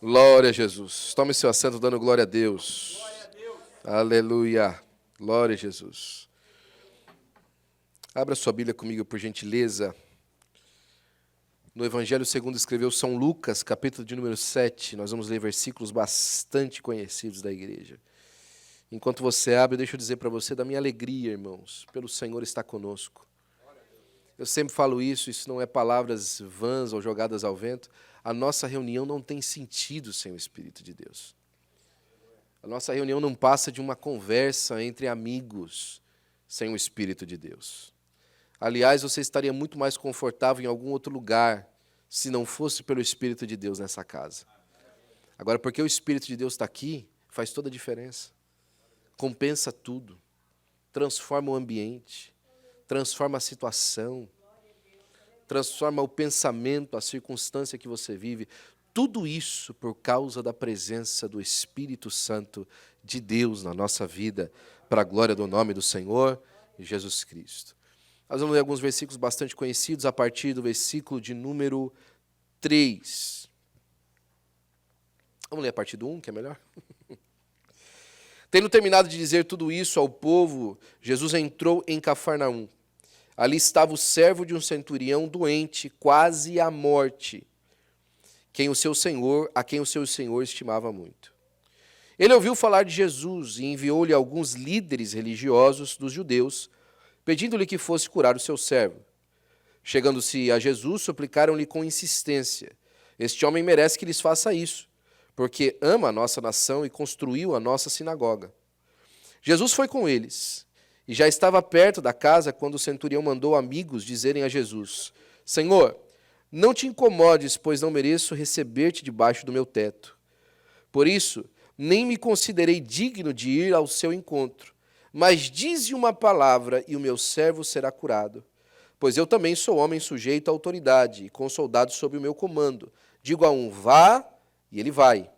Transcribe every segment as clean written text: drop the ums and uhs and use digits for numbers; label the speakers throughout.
Speaker 1: Glória a Jesus. Tome seu assento dando glória a Deus.
Speaker 2: Glória a Deus.
Speaker 1: Aleluia. Glória a Jesus. Abra sua Bíblia comigo, por gentileza. No Evangelho segundo escreveu São Lucas, capítulo de número 7. Nós vamos ler versículos bastante conhecidos da igreja. Enquanto você abre, deixa eu dizer para você da minha alegria, irmãos, pelo Senhor estar conosco. Eu sempre falo isso não é palavras vãs ou jogadas ao vento. A nossa reunião não tem sentido sem o Espírito de Deus. A nossa reunião não passa de uma conversa entre amigos sem o Espírito de Deus. Aliás, você estaria muito mais confortável em algum outro lugar se não fosse pelo Espírito de Deus nessa casa. Agora, porque o Espírito de Deus está aqui, faz toda a diferença. Compensa tudo. Transforma o ambiente. Transforma a situação. Transforma o pensamento, a circunstância que você vive. Tudo isso por causa da presença do Espírito Santo de Deus na nossa vida, para a glória do nome do Senhor Jesus Cristo. Nós vamos ler alguns versículos bastante conhecidos a partir do versículo de número 3. Vamos ler a partir do 1, que é melhor? Tendo terminado de dizer tudo isso ao povo, Jesus entrou em Cafarnaum. Ali estava o servo de um centurião doente, quase à morte, a quem o seu senhor estimava muito. Ele ouviu falar de Jesus e enviou-lhe alguns líderes religiosos dos judeus, pedindo-lhe que fosse curar o seu servo. Chegando-se a Jesus, suplicaram-lhe com insistência: este homem merece que lhes faça isso, porque ama a nossa nação e construiu a nossa sinagoga. Jesus foi com eles, e já estava perto da casa quando o centurião mandou amigos dizerem a Jesus: Senhor, não te incomodes, pois não mereço receber-te debaixo do meu teto. Por isso, nem me considerei digno de ir ao seu encontro, mas dize uma palavra e o meu servo será curado. Pois eu também sou homem sujeito à autoridade e com soldados sob o meu comando. Digo a um, vá, e ele vai.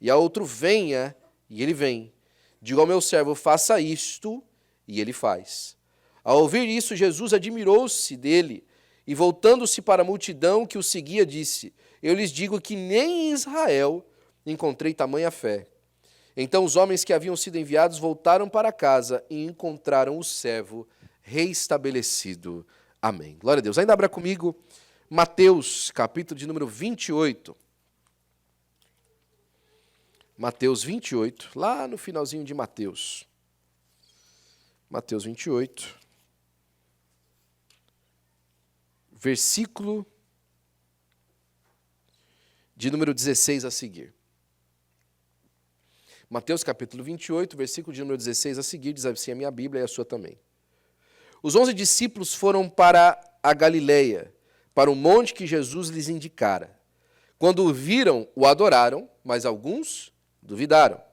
Speaker 1: E a outro, venha, e ele vem. Digo ao meu servo, faça isto, e ele faz. Ao ouvir isso, Jesus admirou-se dele, e voltando-se para a multidão que o seguia, disse: eu lhes digo que nem em Israel encontrei tamanha fé. Então os homens que haviam sido enviados voltaram para casa e encontraram o servo reestabelecido. Amém. Glória a Deus. Ainda abra comigo Mateus, capítulo de número 28. Mateus 28, lá no finalzinho de Mateus. Mateus 28, versículo de número 16 a seguir. Mateus capítulo 28, versículo de número 16 a seguir, diz assim a minha Bíblia e a sua também. Os 11 discípulos foram para a Galileia, para o monte que Jesus lhes indicara. Quando o viram, o adoraram, mas alguns duvidaram.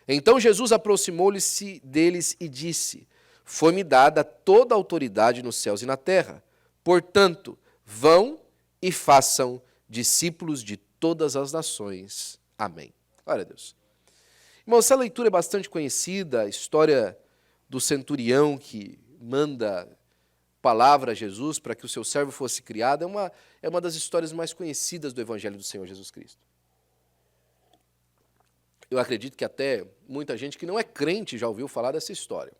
Speaker 1: Então Jesus aproximou-se deles e disse: foi-me dada toda a autoridade nos céus e na terra. Portanto, vão e façam discípulos de todas as nações. Amém. Glória a Deus. Irmão, essa leitura é bastante conhecida, a história do centurião que manda palavra a Jesus para que o seu servo fosse criado, é uma das histórias mais conhecidas do Evangelho do Senhor Jesus Cristo. Eu acredito que até muita gente que não é crente já ouviu falar dessa história.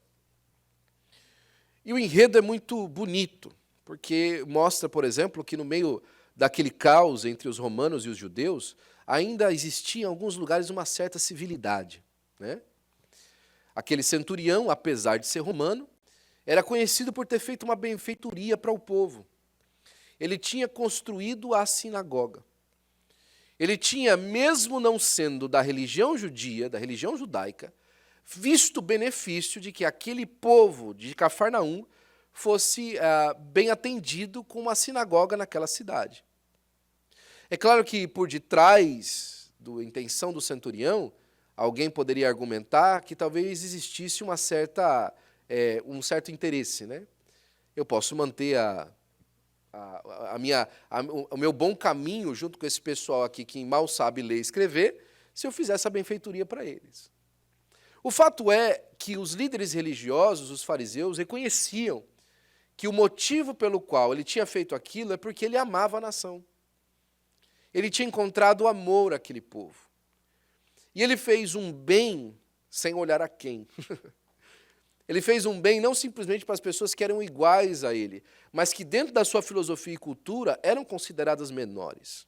Speaker 1: E o enredo é muito bonito, porque mostra, por exemplo, que no meio daquele caos entre os romanos e os judeus, ainda existia em alguns lugares uma certa civilidade, né? Aquele centurião, apesar de ser romano, era conhecido por ter feito uma benfeitoria para o povo. Ele tinha construído a sinagoga. Ele tinha, mesmo não sendo da religião judia, da religião judaica, visto o benefício de que aquele povo de Cafarnaum fosse bem atendido com uma sinagoga naquela cidade. É claro que por detrás da intenção do centurião, alguém poderia argumentar que talvez existisse um certo interesse, né? Eu posso manter o meu bom caminho junto com esse pessoal aqui que mal sabe ler e escrever, se eu fizer essa benfeitoria para eles. O fato é que os líderes religiosos, os fariseus, reconheciam que o motivo pelo qual ele tinha feito aquilo é porque ele amava a nação. ele tinha encontrado amor àquele povo. E ele fez um bem sem olhar a quem. Ele fez um bem não simplesmente para as pessoas que eram iguais a ele, mas que dentro da sua filosofia e cultura eram consideradas menores.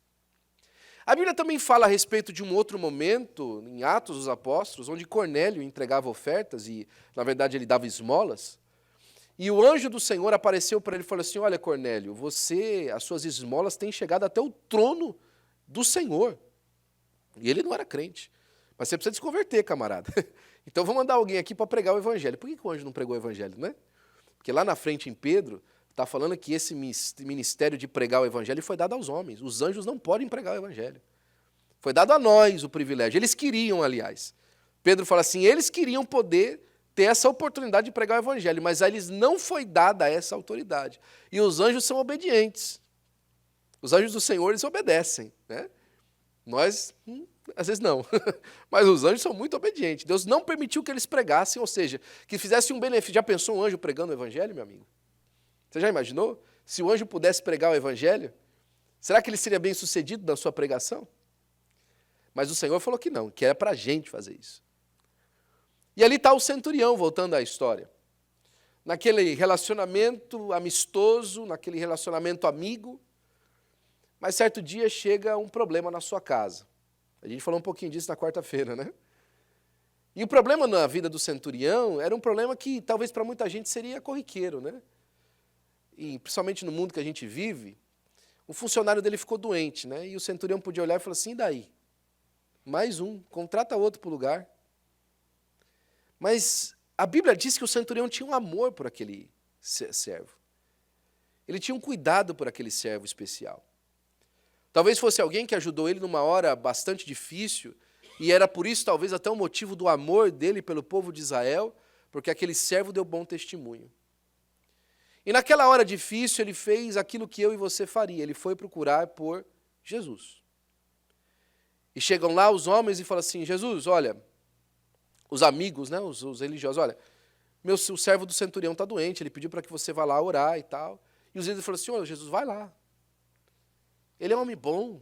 Speaker 1: A Bíblia também fala a respeito de um outro momento, em Atos dos Apóstolos, onde Cornélio entregava ofertas e, na verdade, ele dava esmolas. E o anjo do Senhor apareceu para ele e falou assim: olha, Cornélio, as suas esmolas têm chegado até o trono do Senhor. E ele não era crente. Mas você precisa se converter, camarada. Então vou mandar alguém aqui para pregar o evangelho. Por que o anjo não pregou o evangelho, né? Porque lá na frente em Pedro, está falando que esse ministério de pregar o evangelho foi dado aos homens. Os anjos não podem pregar o evangelho. Foi dado a nós o privilégio. Eles queriam, aliás. Pedro fala assim, eles queriam poder ter essa oportunidade de pregar o evangelho, mas a eles não foi dada essa autoridade. E os anjos são obedientes. Os anjos do Senhor, eles obedecem, né? Nós, às vezes não, mas os anjos são muito obedientes. Deus não permitiu que eles pregassem, ou seja, que fizessem um benefício. Já pensou um anjo pregando o evangelho, meu amigo? Você já imaginou? Se o anjo pudesse pregar o evangelho, será que ele seria bem sucedido na sua pregação? Mas o Senhor falou que não, que era para a gente fazer isso. E ali está o centurião, voltando à história. Naquele relacionamento amistoso, naquele relacionamento amigo, mas certo dia chega um problema na sua casa. A gente falou um pouquinho disso na quarta-feira, né? E o problema na vida do centurião era um problema que talvez para muita gente seria corriqueiro, né? E principalmente no mundo que a gente vive, o funcionário dele ficou doente, né? E o centurião podia olhar e falar assim, e daí? Mais um, contrata outro para o lugar. Mas a Bíblia diz que o centurião tinha um amor por aquele servo. Ele tinha um cuidado por aquele servo especial. Talvez fosse alguém que ajudou ele numa hora bastante difícil, e era por isso talvez até o motivo do amor dele pelo povo de Israel, porque aquele servo deu bom testemunho. E naquela hora difícil ele fez aquilo que eu e você faria, ele foi procurar por Jesus. E chegam lá os homens e falam assim, Jesus, olha, os amigos, né, os religiosos, olha, o servo do centurião está doente, ele pediu para que você vá lá orar e tal. E os líderes falaram assim, olha, Jesus, vai lá. Ele é um homem bom.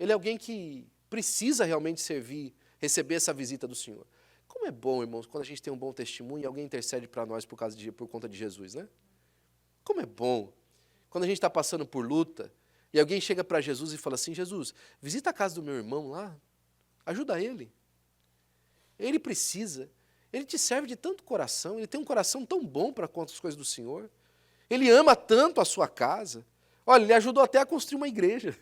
Speaker 1: Ele é alguém que precisa realmente servir, receber essa visita do Senhor. Como é bom, irmãos, quando a gente tem um bom testemunho e alguém intercede para nós por conta de Jesus, né? Como é bom quando a gente está passando por luta e alguém chega para Jesus e fala assim, Jesus, visita a casa do meu irmão lá, ajuda ele. Ele precisa, ele te serve de tanto coração, ele tem um coração tão bom para contar as coisas do Senhor. Ele ama tanto a sua casa. Olha, ele ajudou até a construir uma igreja.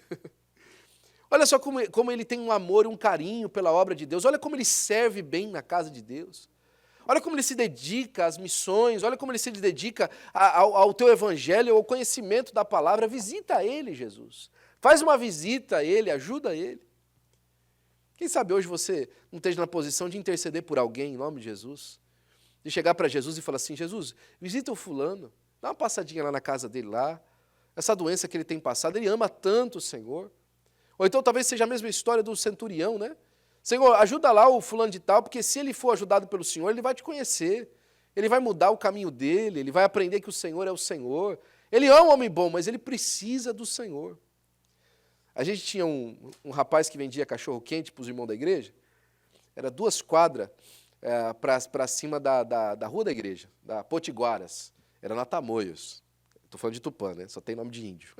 Speaker 1: Olha só como ele tem um amor e um carinho pela obra de Deus. Olha como ele serve bem na casa de Deus. Olha como ele se dedica às missões. Olha como ele se dedica ao teu evangelho, ao conhecimento da palavra. Visita ele, Jesus. Faz uma visita a ele, ajuda ele. Quem sabe hoje você não esteja na posição de interceder por alguém em nome de Jesus. De chegar para Jesus e falar assim, Jesus, visita o fulano. Dá uma passadinha lá na casa dele lá. Essa doença que ele tem passado, ele ama tanto o Senhor. Ou então talvez seja a mesma história do centurião, né? Senhor, ajuda lá o fulano de tal, porque se ele for ajudado pelo Senhor, ele vai te conhecer. Ele vai mudar o caminho dele, ele vai aprender que o Senhor é o Senhor. Ele é um homem bom, mas ele precisa do Senhor. A gente tinha um rapaz que vendia cachorro-quente para os irmãos da igreja. Era 2 quadras para cima da rua da igreja, da Potiguaras. Era na Tamoios. Estou falando de Tupã, né? Só tem nome de índio.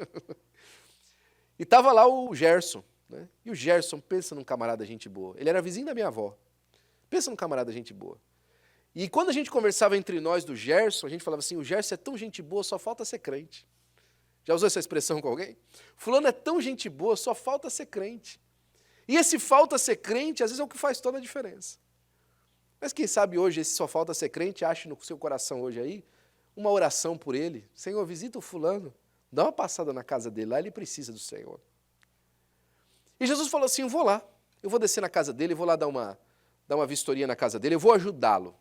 Speaker 1: E estava lá o Gerson, né? E o Gerson, pensa num camarada gente boa. Ele era vizinho da minha avó. Pensa num camarada gente boa. E quando a gente conversava entre nós do Gerson, a gente falava assim, o Gerson é tão gente boa, só falta ser crente. Já usou essa expressão com alguém? Fulano é tão gente boa, só falta ser crente. E esse falta ser crente, às vezes é o que faz toda a diferença. Mas quem sabe hoje, esse só falta ser crente, ache no seu coração hoje aí, uma oração por ele. Senhor, visita o fulano, dá uma passada na casa dele, lá ele precisa do Senhor. E Jesus falou assim, eu vou lá, eu vou descer na casa dele, eu vou lá dar uma vistoria na casa dele, eu vou ajudá-lo.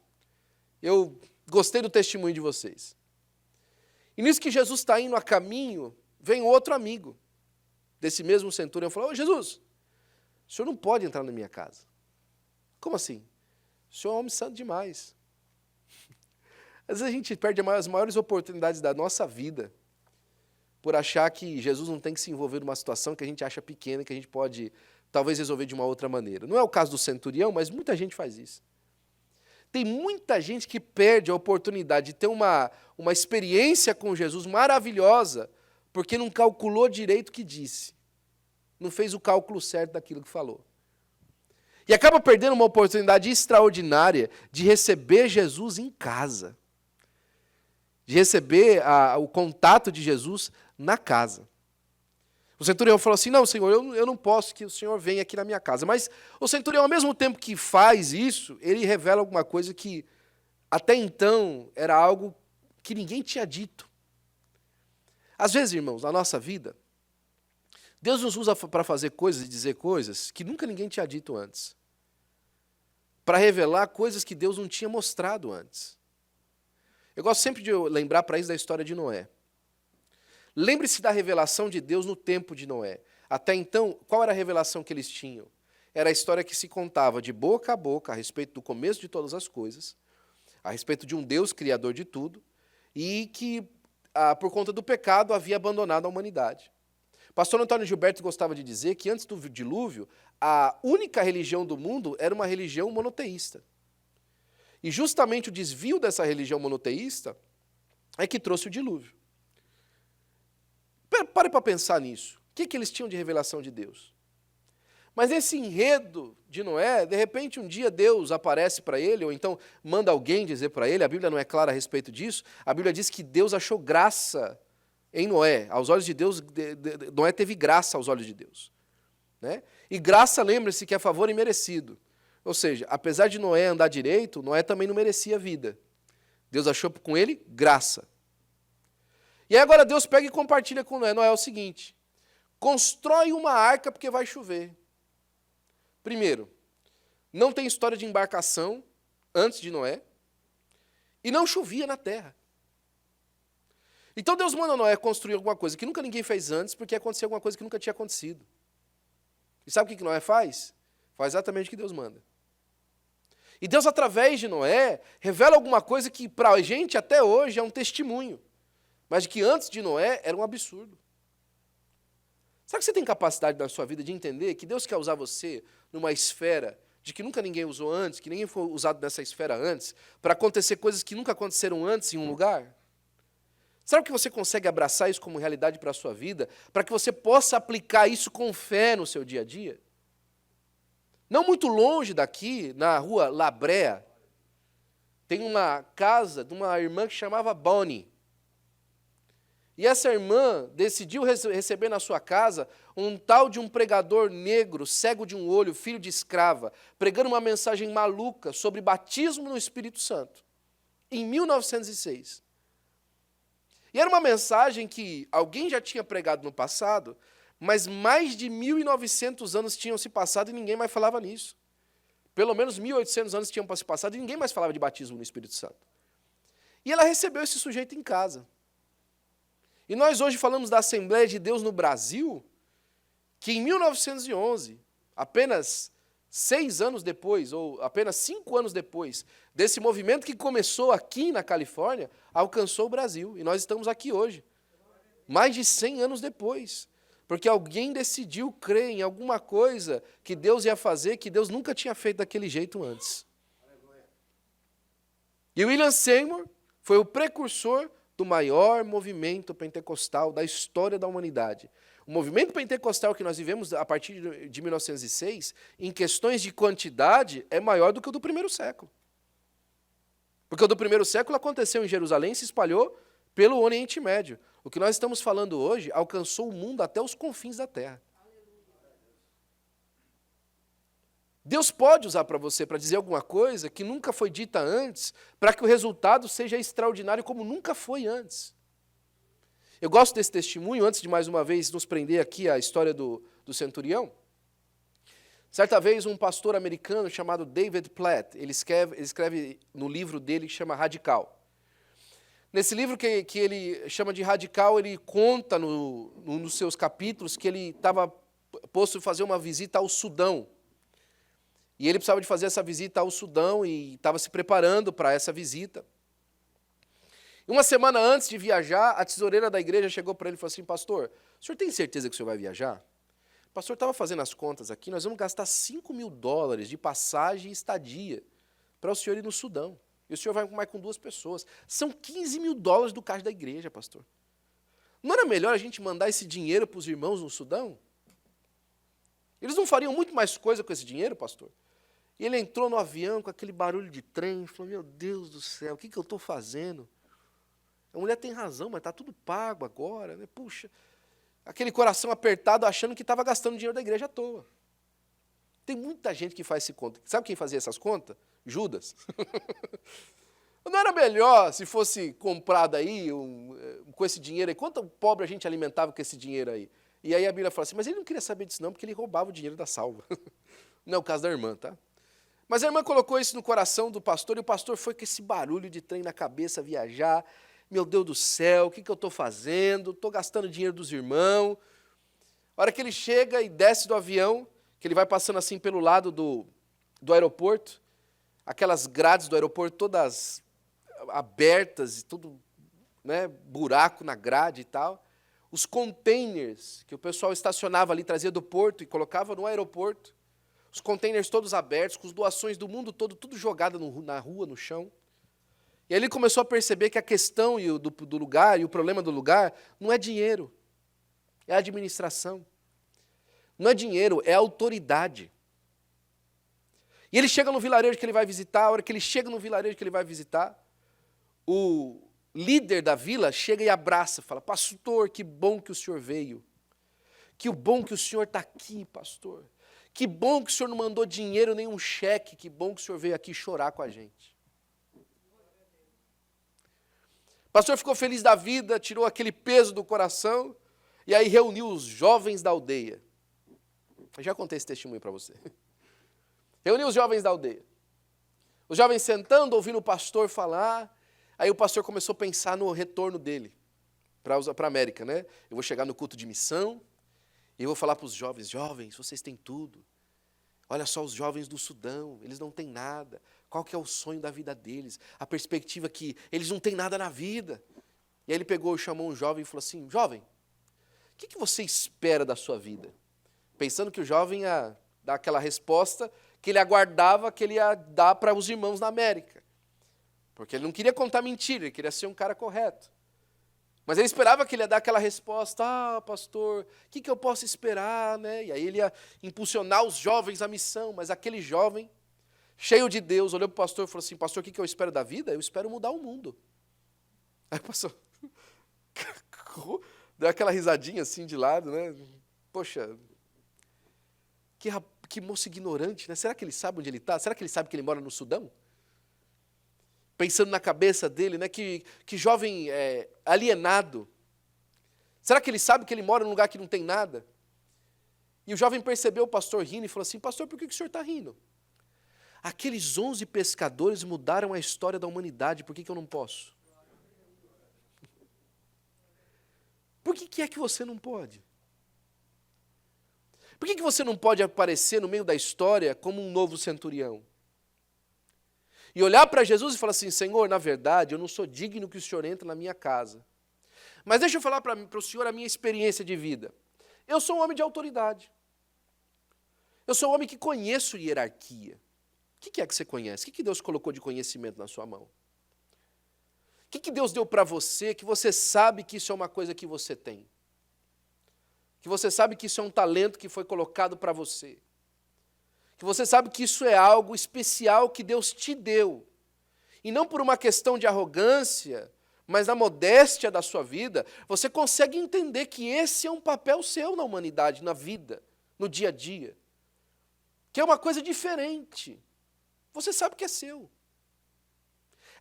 Speaker 1: Eu gostei do testemunho de vocês. E nisso que Jesus está indo a caminho, vem outro amigo desse mesmo centurião e falou, ô Jesus, o senhor não pode entrar na minha casa. Como assim? O senhor é um homem santo demais. Às vezes a gente perde as maiores oportunidades da nossa vida por achar que Jesus não tem que se envolver numa situação que a gente acha pequena, que a gente pode talvez resolver de uma outra maneira. Não é o caso do centurião, mas muita gente faz isso. Tem muita gente que perde a oportunidade de ter uma experiência com Jesus maravilhosa, porque não calculou direito o que disse. Não fez o cálculo certo daquilo que falou. E acaba perdendo uma oportunidade extraordinária de receber Jesus em casa. De receber o contato de Jesus na casa. O centurião falou assim, não, Senhor, eu não posso que o Senhor venha aqui na minha casa. Mas o centurião, ao mesmo tempo que faz isso, ele revela alguma coisa que até então era algo que ninguém tinha dito. Às vezes, irmãos, na nossa vida, Deus nos usa para fazer coisas e dizer coisas que nunca ninguém tinha dito antes. Para revelar coisas que Deus não tinha mostrado antes. Eu gosto sempre de lembrar para isso da história de Noé. Lembre-se da revelação de Deus no tempo de Noé. Até então, qual era a revelação que eles tinham? Era a história que se contava de boca a boca a respeito do começo de todas as coisas, a respeito de um Deus criador de tudo, e que, por conta do pecado, havia abandonado a humanidade. Pastor Antônio Gilberto gostava de dizer que antes do dilúvio, a única religião do mundo era uma religião monoteísta. E justamente o desvio dessa religião monoteísta é que trouxe o dilúvio. Pare para pensar nisso. O que eles tinham de revelação de Deus? Mas nesse enredo de Noé, de repente um dia Deus aparece para ele, ou então manda alguém dizer para ele, a Bíblia não é clara a respeito disso, a Bíblia diz que Deus achou graça em Noé. Aos olhos de Deus, Noé teve graça aos olhos de Deus. Né? E graça, lembre-se, que é favor imerecido. Ou seja, apesar de Noé andar direito, Noé também não merecia vida. Deus achou com ele graça. E aí agora Deus pega e compartilha com Noé. Noé é o seguinte, constrói uma arca porque vai chover. Primeiro, não tem história de embarcação antes de Noé, e não chovia na terra. Então Deus manda Noé construir alguma coisa que nunca ninguém fez antes, porque aconteceu alguma coisa que nunca tinha acontecido. E sabe o que Noé faz? Faz exatamente o que Deus manda. E Deus, através de Noé, revela alguma coisa que para a gente até hoje é um testemunho, mas que antes de Noé era um absurdo. Será que você tem capacidade na sua vida de entender que Deus quer usar você numa esfera de que nunca ninguém usou antes, que ninguém foi usado nessa esfera antes, para acontecer coisas que nunca aconteceram antes em um lugar? Será que você consegue abraçar isso como realidade para a sua vida, para que você possa aplicar isso com fé no seu dia a dia? Não muito longe daqui, na rua Labrea, tem uma casa de uma irmã que chamava Bonnie. E essa irmã decidiu receber na sua casa um tal de um pregador negro, cego de um olho, filho de escrava, pregando uma mensagem maluca sobre batismo no Espírito Santo, em 1906. E era uma mensagem que alguém já tinha pregado no passado, mas mais de 1.900 anos tinham se passado e ninguém mais falava nisso. Pelo menos 1.800 anos tinham se passado e ninguém mais falava de batismo no Espírito Santo. E ela recebeu esse sujeito em casa. E nós hoje falamos da Assembleia de Deus no Brasil, que em 1911, apenas 6 anos depois, ou apenas 5 anos depois, desse movimento que começou aqui na Califórnia, alcançou o Brasil. E nós estamos aqui hoje, mais de 100 anos depois. Porque alguém decidiu crer em alguma coisa que Deus ia fazer, que Deus nunca tinha feito daquele jeito antes. E William Seymour foi o precursor do maior movimento pentecostal da história da humanidade. O movimento pentecostal que nós vivemos a partir de 1906, em questões de quantidade, é maior do que o do primeiro século. Porque o do primeiro século aconteceu em Jerusalém e se espalhou pelo Oriente Médio. O que nós estamos falando hoje alcançou o mundo até os confins da terra. Deus pode usar para você para dizer alguma coisa que nunca foi dita antes, para que o resultado seja extraordinário como nunca foi antes. Eu gosto desse testemunho, antes de mais uma vez nos prender aqui à história do centurião. Certa vez um pastor americano chamado David Platt, ele escreve no livro dele que chama Radical. Nesse livro que ele chama de Radical, ele conta num dos seus capítulos que ele estava posto a fazer uma visita ao Sudão. E ele precisava de fazer essa visita ao Sudão e estava se preparando para essa visita. Uma semana antes de viajar, a tesoureira da igreja chegou para ele e falou assim, pastor, o senhor tem certeza que o senhor vai viajar? O pastor estava fazendo as contas aqui, nós vamos gastar $5.000 de passagem e estadia para o senhor ir no Sudão. E o senhor vai mais com 2 pessoas. São $15.000 do caixa da igreja, pastor. Não era melhor a gente mandar esse dinheiro para os irmãos no Sudão? Eles não fariam muito mais coisa com esse dinheiro, pastor? E ele entrou no avião com aquele barulho de trem e falou, meu Deus do céu, o que eu estou fazendo? A mulher tem razão, mas está tudo pago agora, né? Puxa, aquele coração apertado achando que estava gastando dinheiro da igreja à toa. Tem muita gente que faz esse conta. Sabe quem fazia essas contas? Judas. Não era melhor se fosse comprado aí, com esse dinheiro aí? Quanto pobre a gente alimentava com esse dinheiro aí? E aí a Bíblia fala assim, mas ele não queria saber disso não, porque ele roubava o dinheiro da salva. Não é o caso da irmã, tá? Mas a irmã colocou isso no coração do pastor, e o pastor foi com esse barulho de trem na cabeça viajar. Meu Deus do céu, o que eu estou fazendo? Estou gastando dinheiro dos irmãos. A hora que ele chega e desce do avião, que ele vai passando assim pelo lado do aeroporto, aquelas grades do aeroporto todas abertas, e tudo, né, buraco na grade e tal. Os containers que o pessoal estacionava ali, trazia do porto e colocava no aeroporto. Os containers todos abertos, com as doações do mundo todo, tudo jogado na rua, no chão. E aí ele começou a perceber que a questão do lugar, e o problema do lugar, não é dinheiro, é a administração. Não é dinheiro, é autoridade. E ele chega no vilarejo que ele vai visitar, a hora que ele chega no vilarejo que ele vai visitar, o líder da vila chega e abraça, fala, pastor, que bom que o senhor veio. Que bom que o senhor está aqui, pastor. Que bom que o senhor não mandou dinheiro, nem um cheque, que bom que o senhor veio aqui chorar com a gente. O pastor ficou feliz da vida, tirou aquele peso do coração, e aí reuniu os jovens da aldeia. Eu já contei esse testemunho para você. Reuniu os jovens da aldeia. Os jovens sentando, ouvindo o pastor falar, aí o pastor começou a pensar no retorno dele para a América, né? Eu vou chegar no culto de missão, e eu vou falar para os jovens, jovens, vocês têm tudo. Olha só os jovens do Sudão, eles não têm nada. Qual que é o sonho da vida deles? A perspectiva que eles não têm nada na vida. E aí ele pegou e chamou um jovem e falou assim, jovem, o que você espera da sua vida? Pensando que o jovem ia dar aquela resposta que ele aguardava que ele ia dar para os irmãos na América. Porque ele não queria contar mentira, ele queria ser um cara correto. Mas ele esperava que ele ia dar aquela resposta, pastor, o que eu posso esperar? Né? E aí ele ia impulsionar os jovens à missão, mas aquele jovem, cheio de Deus, olhou para o pastor e falou assim, pastor, o que eu espero da vida? Eu espero mudar o mundo. Aí o pastor deu aquela risadinha assim de lado, né? Poxa, que moço ignorante, né? Será que ele sabe onde ele está? Será que ele sabe que ele mora no Sudão? Pensando na cabeça dele, né? Que jovem alienado. Será que ele sabe que ele mora num lugar que não tem nada? E o jovem percebeu o pastor rindo e falou assim, pastor, por que o senhor está rindo? Aqueles 11 pescadores mudaram a história da humanidade, por que eu não posso? Por que é que você não pode? Por que você não pode aparecer no meio da história como um novo centurião? E olhar para Jesus e falar assim, Senhor, na verdade, eu não sou digno que o Senhor entre na minha casa. Mas deixa eu falar para o Senhor a minha experiência de vida. Eu sou um homem de autoridade. Eu sou um homem que conheço hierarquia. O que é que você conhece? O que Deus colocou de conhecimento na sua mão? O que Deus deu para você que você sabe que isso é uma coisa que você tem? Que você sabe que isso é um talento que foi colocado para você? Que você sabe que isso é algo especial que Deus te deu. E não por uma questão de arrogância, mas na modéstia da sua vida, você consegue entender que esse é um papel seu na humanidade, na vida, no dia a dia. Que é uma coisa diferente. Você sabe que é seu.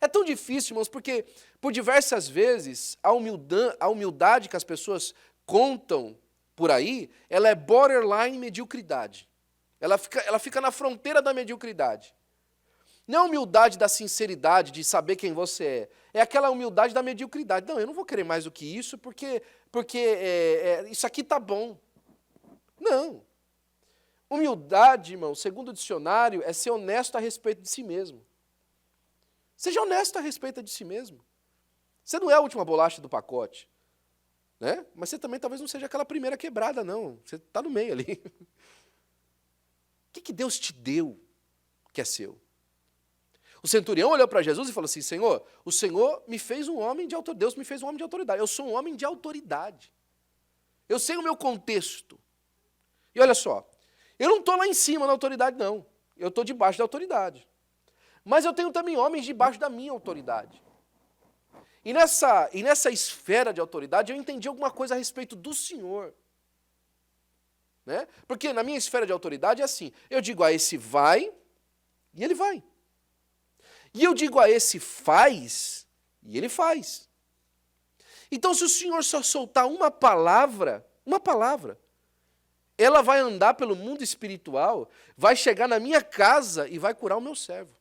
Speaker 1: É tão difícil, irmãos, porque por diversas vezes a humildade que as pessoas contam por aí, ela é borderline mediocridade. Ela fica na fronteira da mediocridade. Não é a humildade da sinceridade, de saber quem você é. É aquela humildade da mediocridade. Não, eu não vou querer mais do que isso, porque isso aqui está bom. Não. Humildade, irmão, segundo o dicionário, é ser honesto a respeito de si mesmo. Seja honesto a respeito de si mesmo. Você não é a última bolacha do pacote, né? Mas você também talvez não seja aquela primeira quebrada, não. Você está no meio ali. O que Deus te deu que é seu? O centurião olhou para Jesus e falou assim, Senhor, o Senhor me fez um homem de autoridade, Deus me fez um homem de autoridade, eu sou um homem de autoridade. Eu sei o meu contexto. E olha só, eu não estou lá em cima na autoridade, não. Eu estou debaixo da autoridade. Mas eu tenho também homens debaixo da minha autoridade. E nessa esfera de autoridade, eu entendi alguma coisa a respeito do Senhor. Né? Porque na minha esfera de autoridade é assim, eu digo a esse vai, e ele vai. E eu digo a esse faz, e ele faz. Então, se o Senhor só soltar uma palavra, ela vai andar pelo mundo espiritual, vai chegar na minha casa e vai curar o meu servo.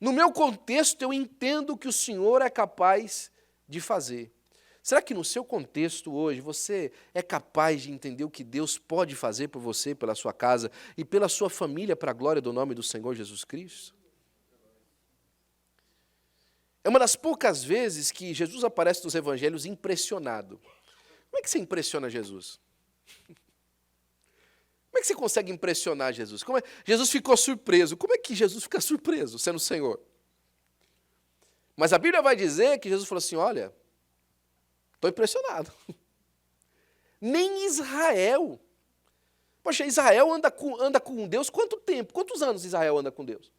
Speaker 1: No meu contexto, eu entendo que o Senhor é capaz de fazer. Será que no seu contexto hoje você é capaz de entender o que Deus pode fazer por você, pela sua casa e pela sua família para a glória do nome do Senhor Jesus Cristo? É uma das poucas vezes que Jesus aparece nos evangelhos impressionado. Como é que você impressiona Jesus? Como é que você consegue impressionar Jesus? Jesus ficou surpreso. Como é que Jesus fica surpreso sendo o Senhor? Mas a Bíblia vai dizer que Jesus falou assim, olha, estou impressionado. Nem Israel. Poxa, Israel anda com Deus quanto tempo? Quantos anos Israel anda com Deus?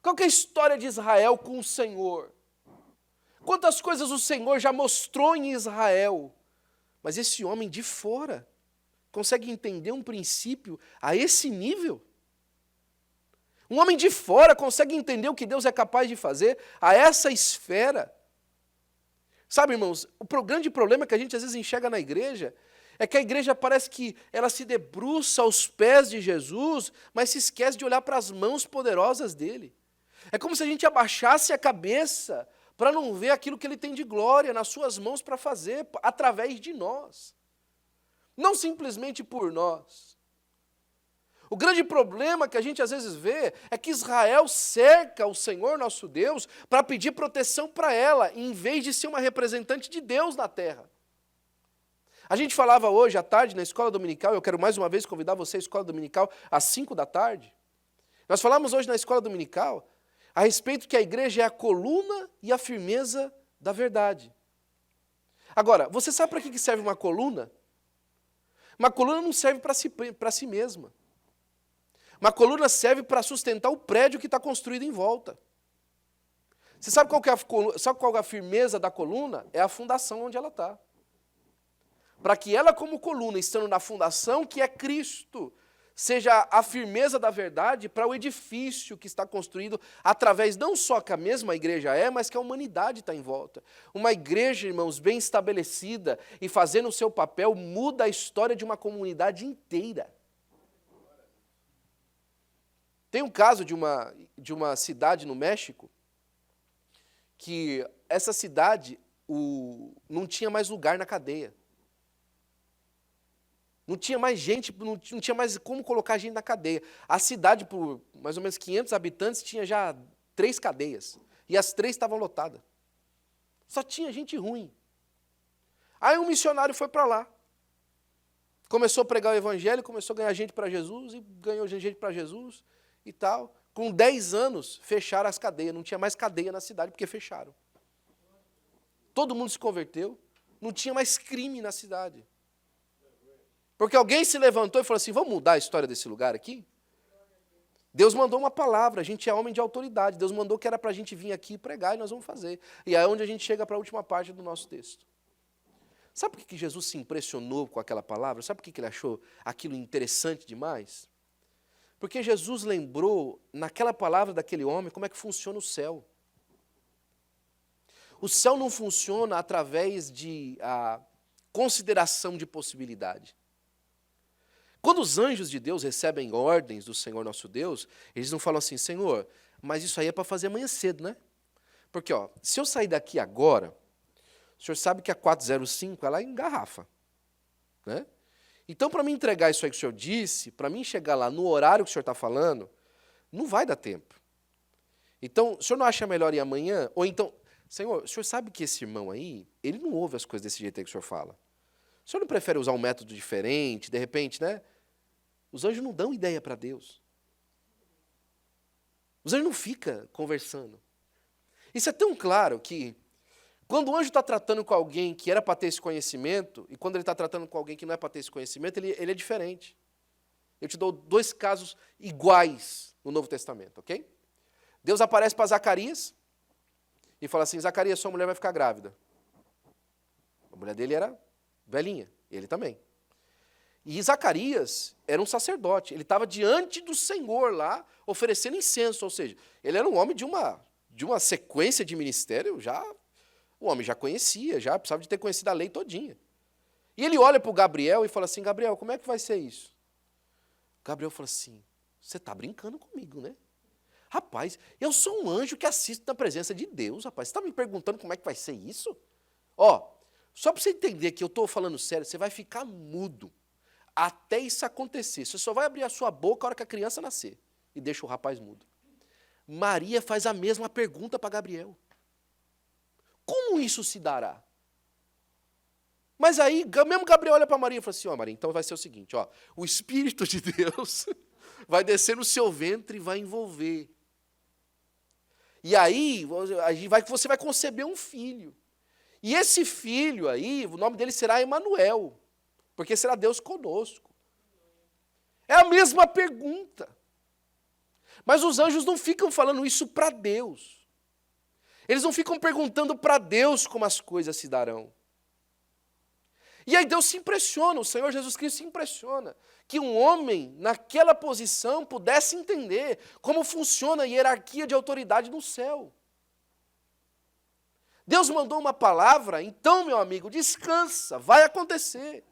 Speaker 1: Qual que é a história de Israel com o Senhor? Quantas coisas o Senhor já mostrou em Israel? Mas esse homem de fora consegue entender um princípio a esse nível? Um homem de fora consegue entender o que Deus é capaz de fazer a essa esfera? Sabe, irmãos, o grande problema que a gente às vezes enxerga na igreja é que a igreja parece que ela se debruça aos pés de Jesus, mas se esquece de olhar para as mãos poderosas dele. É como se a gente abaixasse a cabeça para não ver aquilo que ele tem de glória nas suas mãos para fazer através de nós. Não simplesmente por nós. O grande problema que a gente às vezes vê é que Israel cerca o Senhor nosso Deus para pedir proteção para ela, em vez de ser uma representante de Deus na terra. A gente falava hoje à tarde na escola dominical, eu quero mais uma vez convidar você à escola dominical às 5 da tarde. Nós falamos hoje na escola dominical a respeito que a igreja é a coluna e a firmeza da verdade. Agora, você sabe para que serve uma coluna? Uma coluna não serve para si mesma. Uma coluna serve para sustentar o prédio que está construído em volta. Você sabe qual é a firmeza da coluna? É a fundação onde ela está. Para que ela, como coluna, estando na fundação que é Cristo, seja a firmeza da verdade para o edifício que está construído através não só que a mesma igreja é, mas que a humanidade está em volta. Uma igreja, irmãos, bem estabelecida e fazendo o seu papel, muda a história de uma comunidade inteira. Tem um caso de uma cidade no México, que essa cidade não tinha mais lugar na cadeia. Não tinha mais gente, não tinha mais como colocar gente na cadeia. A cidade, por mais ou menos 500 habitantes, tinha já 3 cadeias. E as 3 estavam lotadas. Só tinha gente ruim. Aí um missionário foi para lá. Começou a pregar o evangelho, começou a ganhar gente para Jesus, e ganhou gente para Jesus e tal. Com 10 anos, fecharam as cadeias. Não tinha mais cadeia na cidade, porque fecharam. Todo mundo se converteu. Não tinha mais crime na cidade. Porque alguém se levantou e falou assim, vamos mudar a história desse lugar aqui? Deus mandou uma palavra, a gente é homem de autoridade. Deus mandou que era para a gente vir aqui pregar e nós vamos fazer. E é onde a gente chega para a última parte do nosso texto. Sabe por que Jesus se impressionou com aquela palavra? Sabe por que ele achou aquilo interessante demais? Porque Jesus lembrou, naquela palavra daquele homem, como é que funciona o céu. O céu não funciona através de consideração de possibilidade. Quando os anjos de Deus recebem ordens do Senhor nosso Deus, eles não falam assim, Senhor, mas isso aí é para fazer amanhã cedo, né? Porque, se eu sair daqui agora, o senhor sabe que a 405, ela engarrafa, né? Então, para mim entregar isso aí que o senhor disse, para mim chegar lá no horário que o senhor está falando, não vai dar tempo. Então, o senhor não acha melhor ir amanhã? Ou então, Senhor, o senhor sabe que esse irmão aí, ele não ouve as coisas desse jeito aí que o senhor fala. O senhor não prefere usar um método diferente, de repente, né? Os anjos não dão ideia para Deus. Os anjos não ficam conversando. Isso é tão claro que, quando o anjo está tratando com alguém que era para ter esse conhecimento, e quando ele está tratando com alguém que não é para ter esse conhecimento, ele é diferente. Eu te dou 2 casos iguais no Novo Testamento, ok? Deus aparece para Zacarias e fala assim, Zacarias, sua mulher vai ficar grávida. A mulher dele era velhinha, ele também. E Zacarias era um sacerdote, ele estava diante do Senhor lá, oferecendo incenso, ou seja, ele era um homem de uma sequência de ministério, o homem já conhecia, já precisava de ter conhecido a lei todinha. E ele olha para o Gabriel e fala assim, Gabriel, como é que vai ser isso? Gabriel fala assim, você está brincando comigo, né? Rapaz, eu sou um anjo que assisto na presença de Deus, rapaz. Você está me perguntando como é que vai ser isso? Ó, só para você entender que eu estou falando sério, você vai ficar mudo até isso acontecer. Você só vai abrir a sua boca a hora que a criança nascer. E deixa o rapaz mudo. Maria faz a mesma pergunta para Gabriel. Como isso se dará? Mas aí, mesmo Gabriel olha para Maria e fala assim, ó, Maria, então vai ser o seguinte, ó, o Espírito de Deus vai descer no seu ventre e vai envolver. E aí, você vai conceber um filho. E esse filho aí, o nome dele será Emanuel, porque será Deus conosco. É a mesma pergunta. Mas os anjos não ficam falando isso para Deus. Eles não ficam perguntando para Deus como as coisas se darão. E aí Deus se impressiona, o Senhor Jesus Cristo se impressiona, que um homem naquela posição pudesse entender como funciona a hierarquia de autoridade no céu. Deus mandou uma palavra, então, meu amigo, descansa, vai acontecer.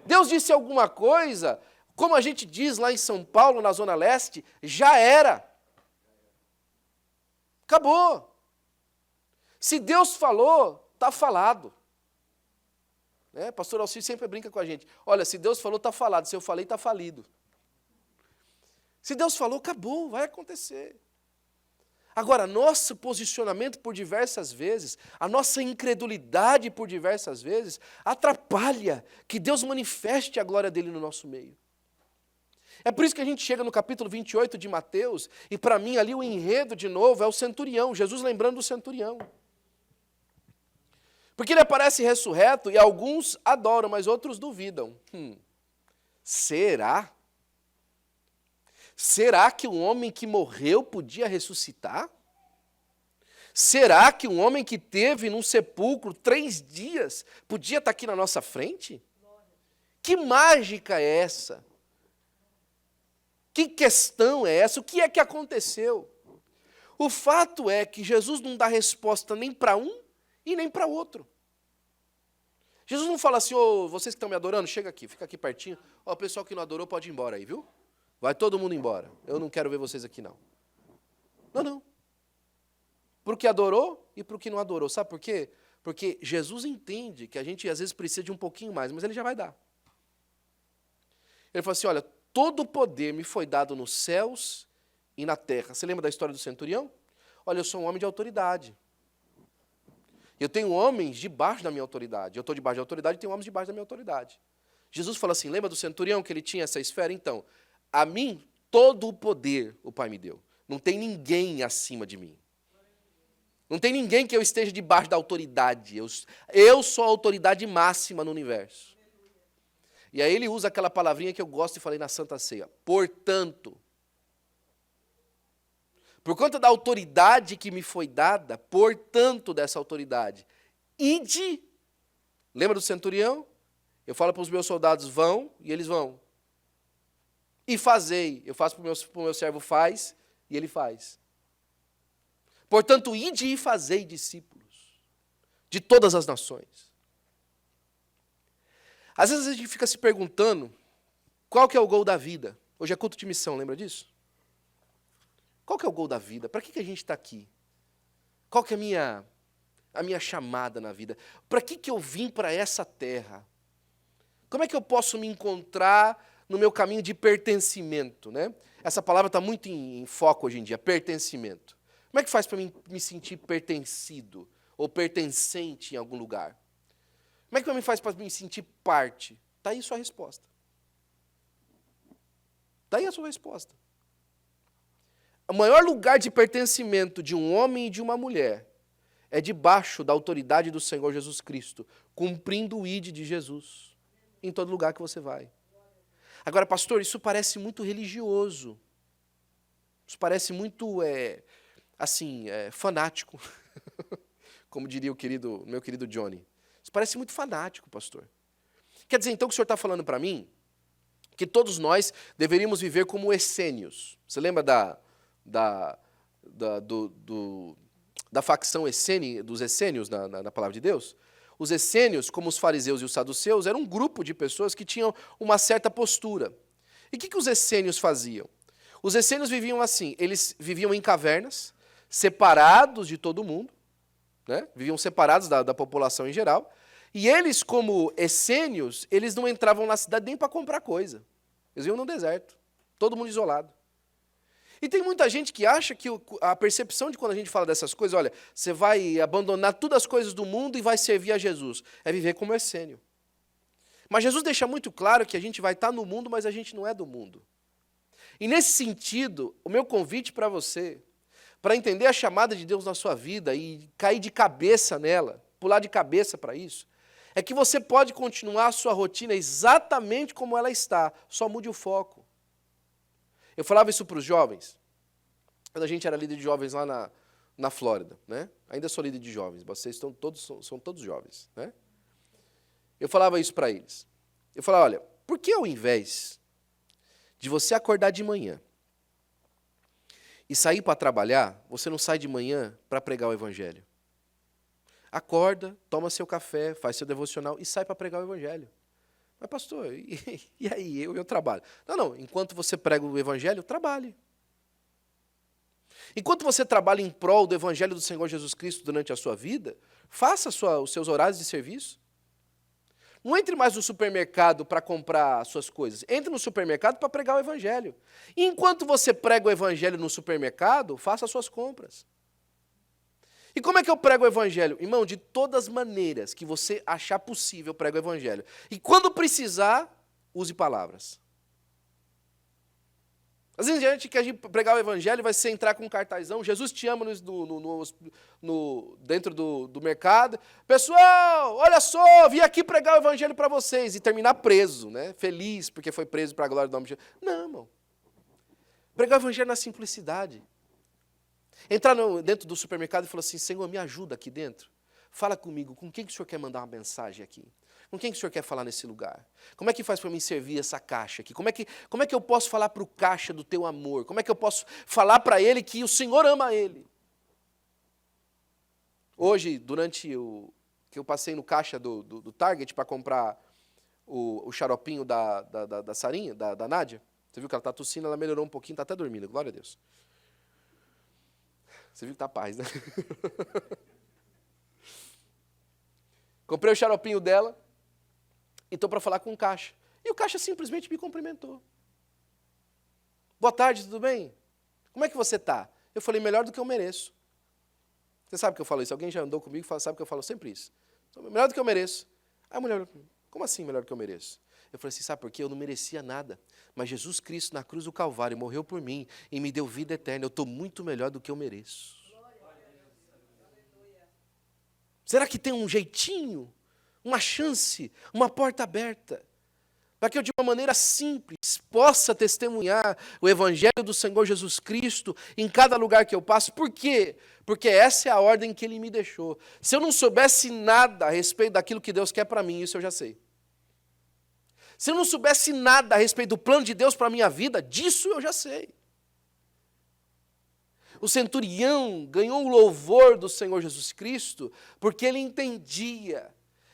Speaker 1: Deus disse alguma coisa, como a gente diz lá em São Paulo, na Zona Leste, já era. Acabou. Se Deus falou, está falado. Pastor Alcir sempre brinca com a gente. Olha, se Deus falou, está falado. Se eu falei, está falido. Se Deus falou, acabou, vai acontecer. Agora, nosso posicionamento por diversas vezes, a nossa incredulidade por diversas vezes, atrapalha que Deus manifeste a glória dele no nosso meio. É por isso que a gente chega no capítulo 28 de Mateus, e para mim ali o enredo de novo é o centurião, Jesus lembrando do centurião. Porque ele aparece ressurreto e alguns adoram, mas outros duvidam. Será? Será que um homem que morreu podia ressuscitar? Será que um homem que teve num sepulcro 3 dias podia estar aqui na nossa frente? Que mágica é essa? Que questão é essa? O que é que aconteceu? O fato é que Jesus não dá resposta nem para um e nem para outro. Jesus não fala assim, vocês que estão me adorando, chega aqui, fica aqui pertinho. O pessoal que não adorou pode ir embora aí, viu? Vai todo mundo embora. Eu não quero ver vocês aqui, não. Não. Para o que adorou e para o que não adorou. Sabe por quê? Porque Jesus entende que a gente às vezes precisa de um pouquinho mais, mas ele já vai dar. Ele fala assim, olha, todo o poder me foi dado nos céus e na terra. Você lembra da história do centurião? Olha, eu sou um homem de autoridade. Eu tenho homens debaixo da minha autoridade. Eu estou debaixo da autoridade e tenho homens debaixo da minha autoridade. Jesus fala assim, lembra do centurião que ele tinha essa esfera? Então, a mim todo o poder o Pai me deu. Não tem ninguém acima de mim. Não tem ninguém que eu esteja debaixo da autoridade. Eu sou a autoridade máxima no universo. E aí ele usa aquela palavrinha que eu gosto e falei na Santa Ceia. Portanto, por conta da autoridade que me foi dada, portanto dessa autoridade, ide, lembra do centurião? Eu falo para os meus soldados, vão, e eles vão. E fazei, eu faço para o meu servo, faz, e ele faz. Portanto, ide e fazei discípulos de todas as nações. Às vezes a gente fica se perguntando, qual que é o gol da vida? Hoje é culto de missão, lembra disso? Qual que é o gol da vida? Para que a gente está aqui? Qual que é a minha chamada na vida? Para que eu vim para essa terra? Como é que eu posso me encontrar no meu caminho de pertencimento? Né? Essa palavra está muito em foco hoje em dia, pertencimento. Como é que faz para mim me sentir pertencido ou pertencente em algum lugar? Como é que para mim faz para me sentir parte? Está aí a sua resposta. Está aí a sua resposta. O maior lugar de pertencimento de um homem e de uma mulher é debaixo da autoridade do Senhor Jesus Cristo, cumprindo o ID de Jesus em todo lugar que você vai. Agora, pastor, isso parece muito religioso. Isso parece muito, fanático. Como diria meu querido Johnny. Isso parece muito fanático, pastor. Quer dizer, então, que o senhor está falando para mim que todos nós deveríamos viver como essênios. Você lembra da facção essênia, dos essênios na palavra de Deus? Os essênios, como os fariseus e os saduceus, eram um grupo de pessoas que tinham uma certa postura. E o que os essênios faziam? Os essênios viviam assim, eles viviam em cavernas, separados de todo mundo, né? Viviam separados da população em geral, e eles, como essênios, eles não entravam na cidade nem para comprar coisa. Eles iam no deserto, todo mundo isolado. E tem muita gente que acha que a percepção de quando a gente fala dessas coisas, olha, você vai abandonar todas as coisas do mundo e vai servir a Jesus, é viver como essênio. Mas Jesus deixa muito claro que a gente vai estar no mundo, mas a gente não é do mundo. E nesse sentido, o meu convite para você, para entender a chamada de Deus na sua vida e cair de cabeça nela, pular de cabeça para isso, é que você pode continuar a sua rotina exatamente como ela está, só mude o foco. Eu falava isso para os jovens, quando a gente era líder de jovens lá na Flórida, né? Ainda sou líder de jovens, vocês são todos jovens, né? Eu falava isso para eles. Eu falava, olha, por que ao invés de você acordar de manhã e sair para trabalhar, você não sai de manhã para pregar o evangelho? Acorda, toma seu café, faz seu devocional e sai para pregar o evangelho. Mas, pastor, e aí? Eu trabalho. Não, enquanto você prega o evangelho, trabalhe. Enquanto você trabalha em prol do evangelho do Senhor Jesus Cristo durante a sua vida, faça os seus horários de serviço. Não entre mais no supermercado para comprar suas coisas. Entre no supermercado para pregar o evangelho. E enquanto você prega o evangelho no supermercado, faça as suas compras. E como é que eu prego o evangelho? Irmão, de todas as maneiras que você achar possível, eu prego o evangelho. E quando precisar, use palavras. Às vezes a gente quer pregar o evangelho, vai ser entrar com um cartazão, Jesus te ama dentro do mercado. Pessoal, olha só, vim aqui pregar o evangelho para vocês. E terminar preso, né? Feliz porque foi preso para a glória do nome de Jesus. Não, irmão. Pregar o evangelho na simplicidade. Entrar dentro do supermercado e falar assim, Senhor, me ajuda aqui dentro. Fala comigo, com quem que o Senhor quer mandar uma mensagem aqui? Com quem que o Senhor quer falar nesse lugar? Como é que faz para mim servir essa caixa aqui? Como é que eu posso falar para o caixa do teu amor? Como é que eu posso falar para ele que o Senhor ama ele? Hoje, que eu passei no caixa do Target para comprar o xaropinho da Sarinha, da Nádia, você viu que ela está tossindo, ela melhorou um pouquinho, está até dormindo, glória a Deus. Você viu que está paz, né? Comprei o xaropinho dela e estou para falar com o caixa. E o caixa simplesmente me cumprimentou. Boa tarde, tudo bem? Como é que você está? Eu falei, melhor do que eu mereço. Você sabe que eu falo isso? Alguém já andou comigo e sabe que eu falo sempre isso. Melhor do que eu mereço. Aí a mulher, como assim melhor do que eu mereço? Eu falei assim, sabe por quê? Eu não merecia nada. Mas Jesus Cristo na cruz do Calvário morreu por mim e me deu vida eterna. Eu estou muito melhor do que eu mereço. Será que tem um jeitinho, uma chance, uma porta aberta, para que eu de uma maneira simples possa testemunhar o evangelho do Senhor Jesus Cristo em cada lugar que eu passo? Por quê? Porque essa é a ordem que Ele me deixou. Se eu não soubesse nada a respeito daquilo que Deus quer para mim, isso eu já sei. Se eu não soubesse nada a respeito do plano de Deus para a minha vida, disso eu já sei. O centurião ganhou o louvor do Senhor Jesus Cristo porque ele entendia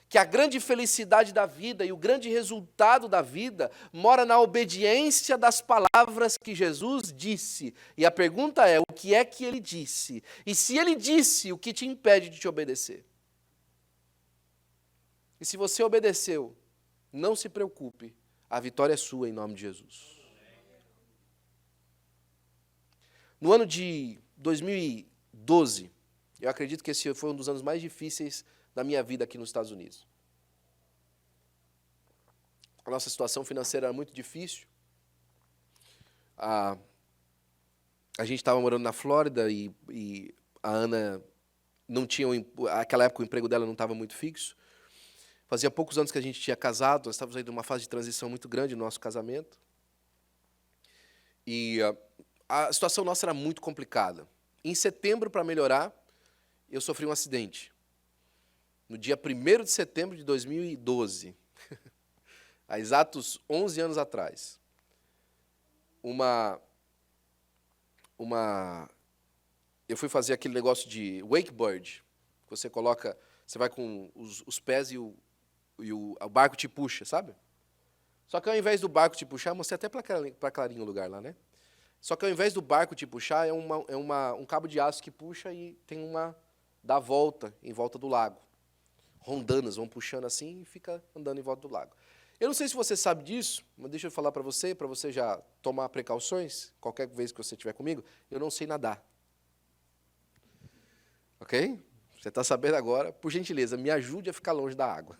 Speaker 1: que a grande felicidade da vida e o grande resultado da vida mora na obediência das palavras que Jesus disse. E a pergunta é, o que é que ele disse? E se ele disse, o que te impede de te obedecer? E se você obedeceu, não se preocupe, a vitória é sua em nome de Jesus. No ano de 2000, 2012, eu acredito que esse foi um dos anos mais difíceis da minha vida aqui nos Estados Unidos. A nossa situação financeira era muito difícil. A gente estava morando na Flórida e a Ana não tinha, naquela época o emprego dela não estava muito fixo. Fazia poucos anos que a gente tinha casado, nós estávamos aí numa fase de transição muito grande no nosso casamento. E a situação nossa era muito complicada. Em setembro, para melhorar, eu sofri um acidente. No dia 1º de setembro de 2012, há exatos 11 anos atrás, eu fui fazer aquele negócio de wakeboard, que você coloca, você vai com os pés e o barco te puxa, sabe? Só que ao invés do barco te puxar, eu mostrei até para Clarinha o lugar lá, né? Só que ao invés do barco te puxar, é um cabo de aço que puxa e tem dá volta em volta do lago. Rondanas vão puxando assim e fica andando em volta do lago. Eu não sei se você sabe disso, mas deixa eu falar para você já tomar precauções, qualquer vez que você estiver comigo, eu não sei nadar. Ok? Você está sabendo agora, por gentileza, me ajude a ficar longe da água.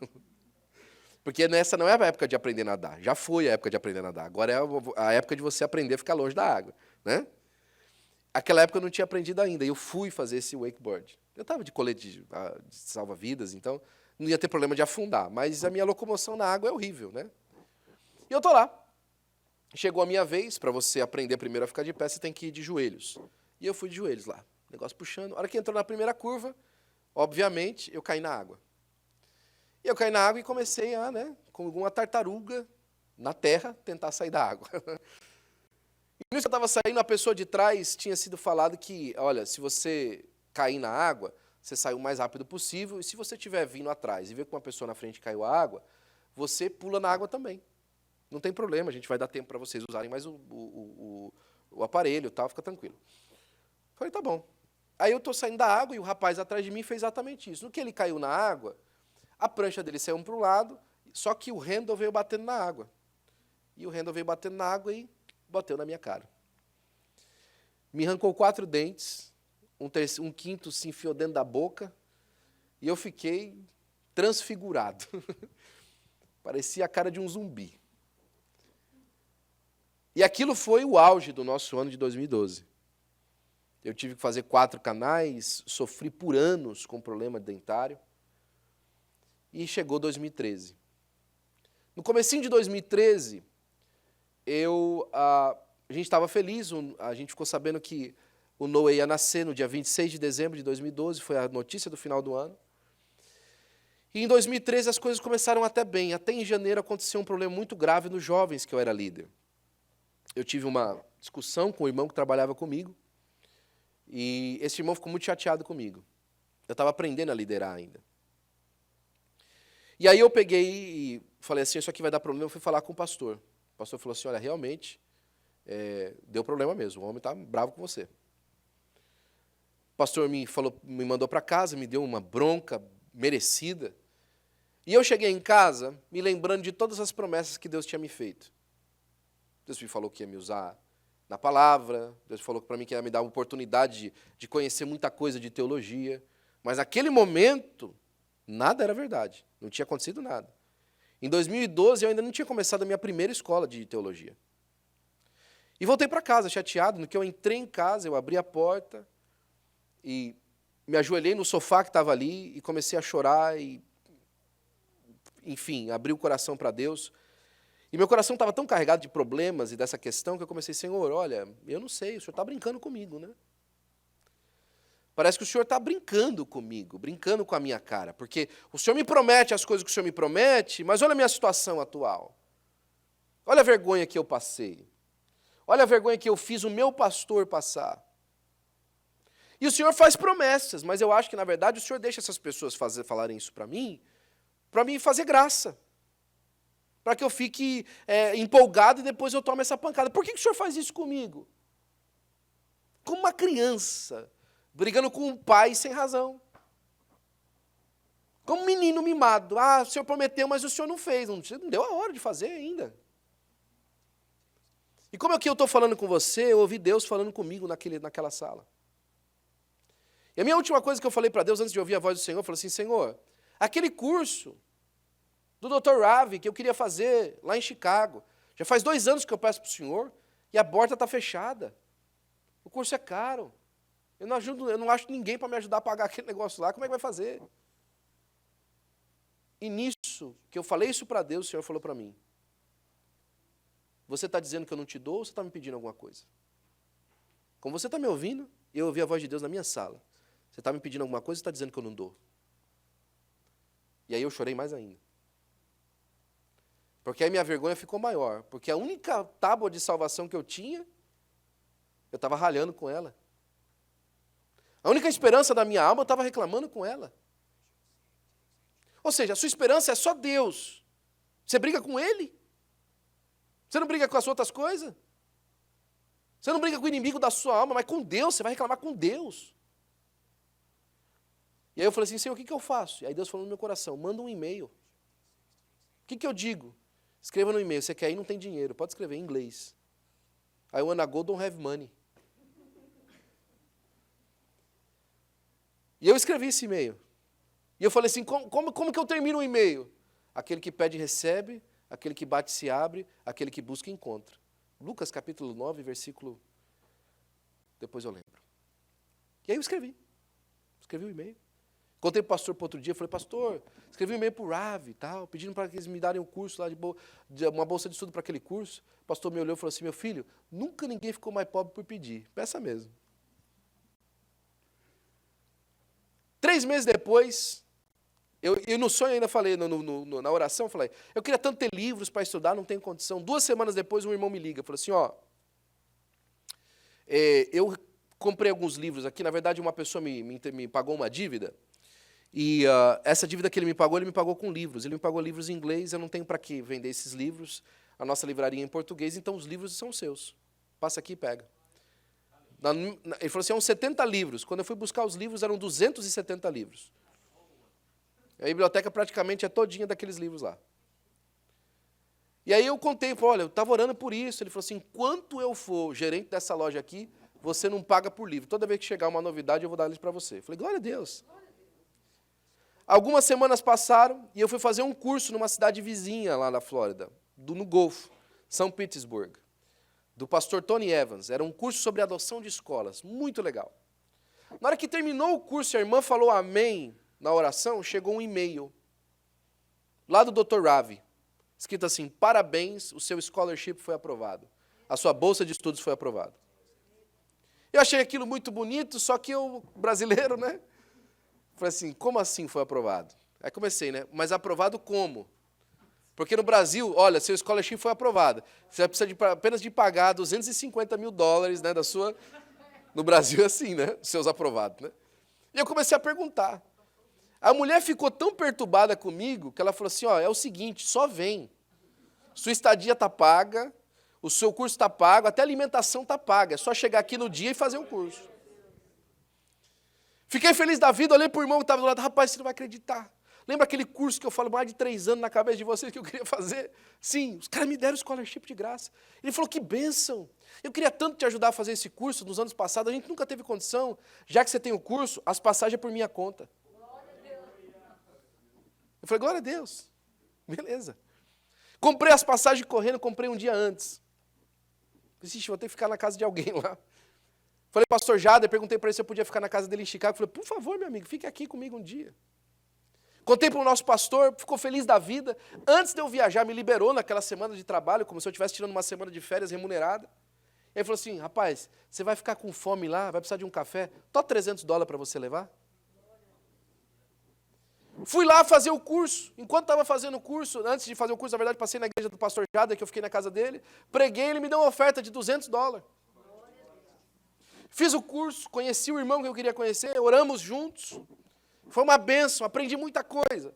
Speaker 1: Porque essa não é a época de aprender a nadar. Já foi a época de aprender a nadar. Agora é a época de você aprender a ficar longe da água, né? Aquela época eu não tinha aprendido ainda. Eu fui fazer esse wakeboard. Eu estava de colete de salva-vidas, então não ia ter problema de afundar. Mas a minha locomoção na água é horrível, né? E eu estou lá. Chegou a minha vez. Para você aprender primeiro a ficar de pé, você tem que ir de joelhos. E eu fui de joelhos lá. Negócio puxando. A hora que entrou na primeira curva, obviamente, eu caí na água. E eu caí na água e comecei a, como uma tartaruga na terra, tentar sair da água. E nisso que eu estava saindo, a pessoa de trás tinha sido falado que, olha, se você cair na água, você sai o mais rápido possível, e se você estiver vindo atrás e ver que uma pessoa na frente caiu a água, você pula na água também. Não tem problema, a gente vai dar tempo para vocês usarem mais o aparelho e tal, fica tranquilo. Falei, tá bom. Aí eu estou saindo da água e o rapaz atrás de mim fez exatamente isso. No que ele caiu na água, a prancha dele saiu para o lado, só que o handle veio batendo na água. E o handle veio batendo na água e bateu na minha cara. Me arrancou 4 dentes, um quinto se enfiou dentro da boca, e eu fiquei transfigurado. Parecia a cara de um zumbi. E aquilo foi o auge do nosso ano de 2012. Eu tive que fazer 4 canais, sofri por anos com problema dentário. E chegou 2013. No comecinho de 2013, a gente estava feliz, a gente ficou sabendo que o Noah ia nascer no dia 26 de dezembro de 2012, foi a notícia do final do ano. E em 2013 as coisas começaram até bem. Até em janeiro aconteceu um problema muito grave nos jovens que eu era líder. Eu tive uma discussão com o irmão que trabalhava comigo, e esse irmão ficou muito chateado comigo. Eu estava aprendendo a liderar ainda. E aí eu peguei e falei assim, isso aqui vai dar problema, eu fui falar com o pastor. O pastor falou assim, olha, realmente, deu problema mesmo, o homem está bravo com você. O pastor me mandou para casa, me deu uma bronca merecida. E eu cheguei em casa me lembrando de todas as promessas que Deus tinha me feito. Deus me falou que ia me usar na palavra, Deus falou para mim que ia me dar a oportunidade de conhecer muita coisa de teologia. Mas naquele momento, nada era verdade, não tinha acontecido nada. Em 2012, eu ainda não tinha começado a minha primeira escola de teologia. E voltei para casa, chateado, no que eu entrei em casa, eu abri a porta e me ajoelhei no sofá que estava ali e comecei a chorar e, enfim, abri o coração para Deus. E meu coração estava tão carregado de problemas e dessa questão que eu comecei, Senhor, olha, eu não sei, o Senhor está brincando comigo, né? Parece que o Senhor está brincando comigo, brincando com a minha cara, porque o Senhor me promete as coisas que o Senhor me promete, mas olha a minha situação atual. Olha a vergonha que eu passei. Olha a vergonha que eu fiz o meu pastor passar. E o Senhor faz promessas, mas eu acho que, na verdade, o Senhor deixa essas pessoas falarem isso para mim fazer graça. Para que eu fique empolgado e depois eu tome essa pancada. Por que o Senhor faz isso comigo? Como uma criança brigando com um pai sem razão. Como um menino mimado. Ah, o Senhor prometeu, mas o Senhor não fez. Não deu a hora de fazer ainda. E como aqui eu estou falando com você, eu ouvi Deus falando comigo naquela sala. E a minha última coisa que eu falei para Deus antes de ouvir a voz do Senhor, eu falei assim, Senhor, aquele curso do Dr. Ravi que eu queria fazer lá em Chicago, já faz 2 anos que eu peço para o Senhor e a porta está fechada. O curso é caro. Eu não acho ninguém para me ajudar a pagar aquele negócio lá. Como é que vai fazer? E nisso, que eu falei isso para Deus, o Senhor falou para mim, você está dizendo que eu não te dou ou você está me pedindo alguma coisa? Como você está me ouvindo, eu ouvi a voz de Deus na minha sala. Você está me pedindo alguma coisa ou está dizendo que eu não dou? E aí eu chorei mais ainda. Porque aí minha vergonha ficou maior. Porque a única tábua de salvação que eu tinha, eu estava ralhando com ela. A única esperança da minha alma, eu estava reclamando com ela. Ou seja, a sua esperança é só Deus. Você briga com Ele? Você não briga com as outras coisas? Você não briga com o inimigo da sua alma, mas com Deus, você vai reclamar com Deus. E aí eu falei assim, Senhor, o que eu faço? E aí Deus falou no meu coração, manda um e-mail. O que eu digo? Escreva no e-mail, você quer ir, não tem dinheiro, pode escrever em inglês. I wanna go, don't have money. E eu escrevi esse e-mail. E eu falei assim, como que eu termino o e-mail? Aquele que pede, recebe, aquele que bate, se abre, aquele que busca, encontra. Lucas capítulo 9, versículo... Depois eu lembro. E aí eu escrevi o e-mail. Contei para o pastor para outro dia, falei, pastor, escrevi um e-mail para o Ravi e tal, pedindo para que eles me darem um curso lá, uma bolsa de estudo para aquele curso. O pastor me olhou e falou assim, meu filho, nunca ninguém ficou mais pobre por pedir, peça mesmo. 3 meses depois, eu no sonho ainda falei, na oração, falei, eu queria tanto ter livros para estudar, não tenho condição. 2 semanas depois, um irmão me liga, falou assim, eu comprei alguns livros aqui, na verdade uma pessoa me pagou uma dívida, e essa dívida que ele me pagou com livros. Ele me pagou livros em inglês, eu não tenho para que vender esses livros. A nossa livraria é em português, então os livros são seus. Passa aqui e pega. Ele falou assim, são 70 livros. Quando eu fui buscar os livros, eram 270 livros. A biblioteca praticamente é todinha daqueles livros lá. E aí eu contei, falei, olha, eu estava orando por isso. Ele falou assim, enquanto eu for gerente dessa loja aqui, você não paga por livro. Toda vez que chegar uma novidade, eu vou dar eles para você. Eu falei, glória a Deus. Algumas semanas passaram e eu fui fazer um curso numa cidade vizinha lá na Flórida, no Golfo, São Petersburg, do pastor Tony Evans. Era um curso sobre adoção de escolas, muito legal. Na hora que terminou o curso, a irmã falou amém na oração, chegou um e-mail lá do Dr. Ravi, escrito assim, parabéns, o seu scholarship foi aprovado. A sua bolsa de estudos foi aprovada. Eu achei aquilo muito bonito, só que eu, brasileiro, né? Falei assim, como assim foi aprovado? Aí comecei, né? Mas aprovado como? Porque no Brasil, olha, seu scholarship foi aprovado. Você precisa apenas de pagar $250 mil, né, da sua... No Brasil é assim, né? Seus aprovados, né? E eu comecei a perguntar. A mulher ficou tão perturbada comigo que ela falou assim, é o seguinte, só vem. Sua estadia está paga, o seu curso está pago, até a alimentação está paga. É só chegar aqui no dia e fazer um curso. Fiquei feliz da vida, olhei para o irmão que estava do lado, rapaz, você não vai acreditar. Lembra aquele curso que eu falo mais de 3 anos na cabeça de vocês que eu queria fazer? Sim, os caras me deram scholarship de graça. Ele falou, que bênção. Eu queria tanto te ajudar a fazer esse curso nos anos passados, a gente nunca teve condição. Já que você tem o curso, as passagens é por minha conta. Eu falei, glória a Deus. Beleza. Comprei as passagens correndo, comprei um dia antes. Falei, vou ter que ficar na casa de alguém lá. Falei, pastor Jader, perguntei para ele se eu podia ficar na casa dele em Chicago. Falei, por favor, meu amigo, fique aqui comigo um dia. Contei para o nosso pastor, ficou feliz da vida. Antes de eu viajar, me liberou naquela semana de trabalho, como se eu estivesse tirando uma semana de férias remunerada. E ele falou assim, rapaz, você vai ficar com fome lá, vai precisar de um café? Tô $300 para você levar? Fui lá fazer o curso. Enquanto estava fazendo o curso, antes de fazer o curso, na verdade, passei na igreja do pastor Jader, que eu fiquei na casa dele, preguei, ele me deu uma oferta de $200. Fiz o curso, conheci o irmão que eu queria conhecer, oramos juntos. Foi uma bênção, aprendi muita coisa.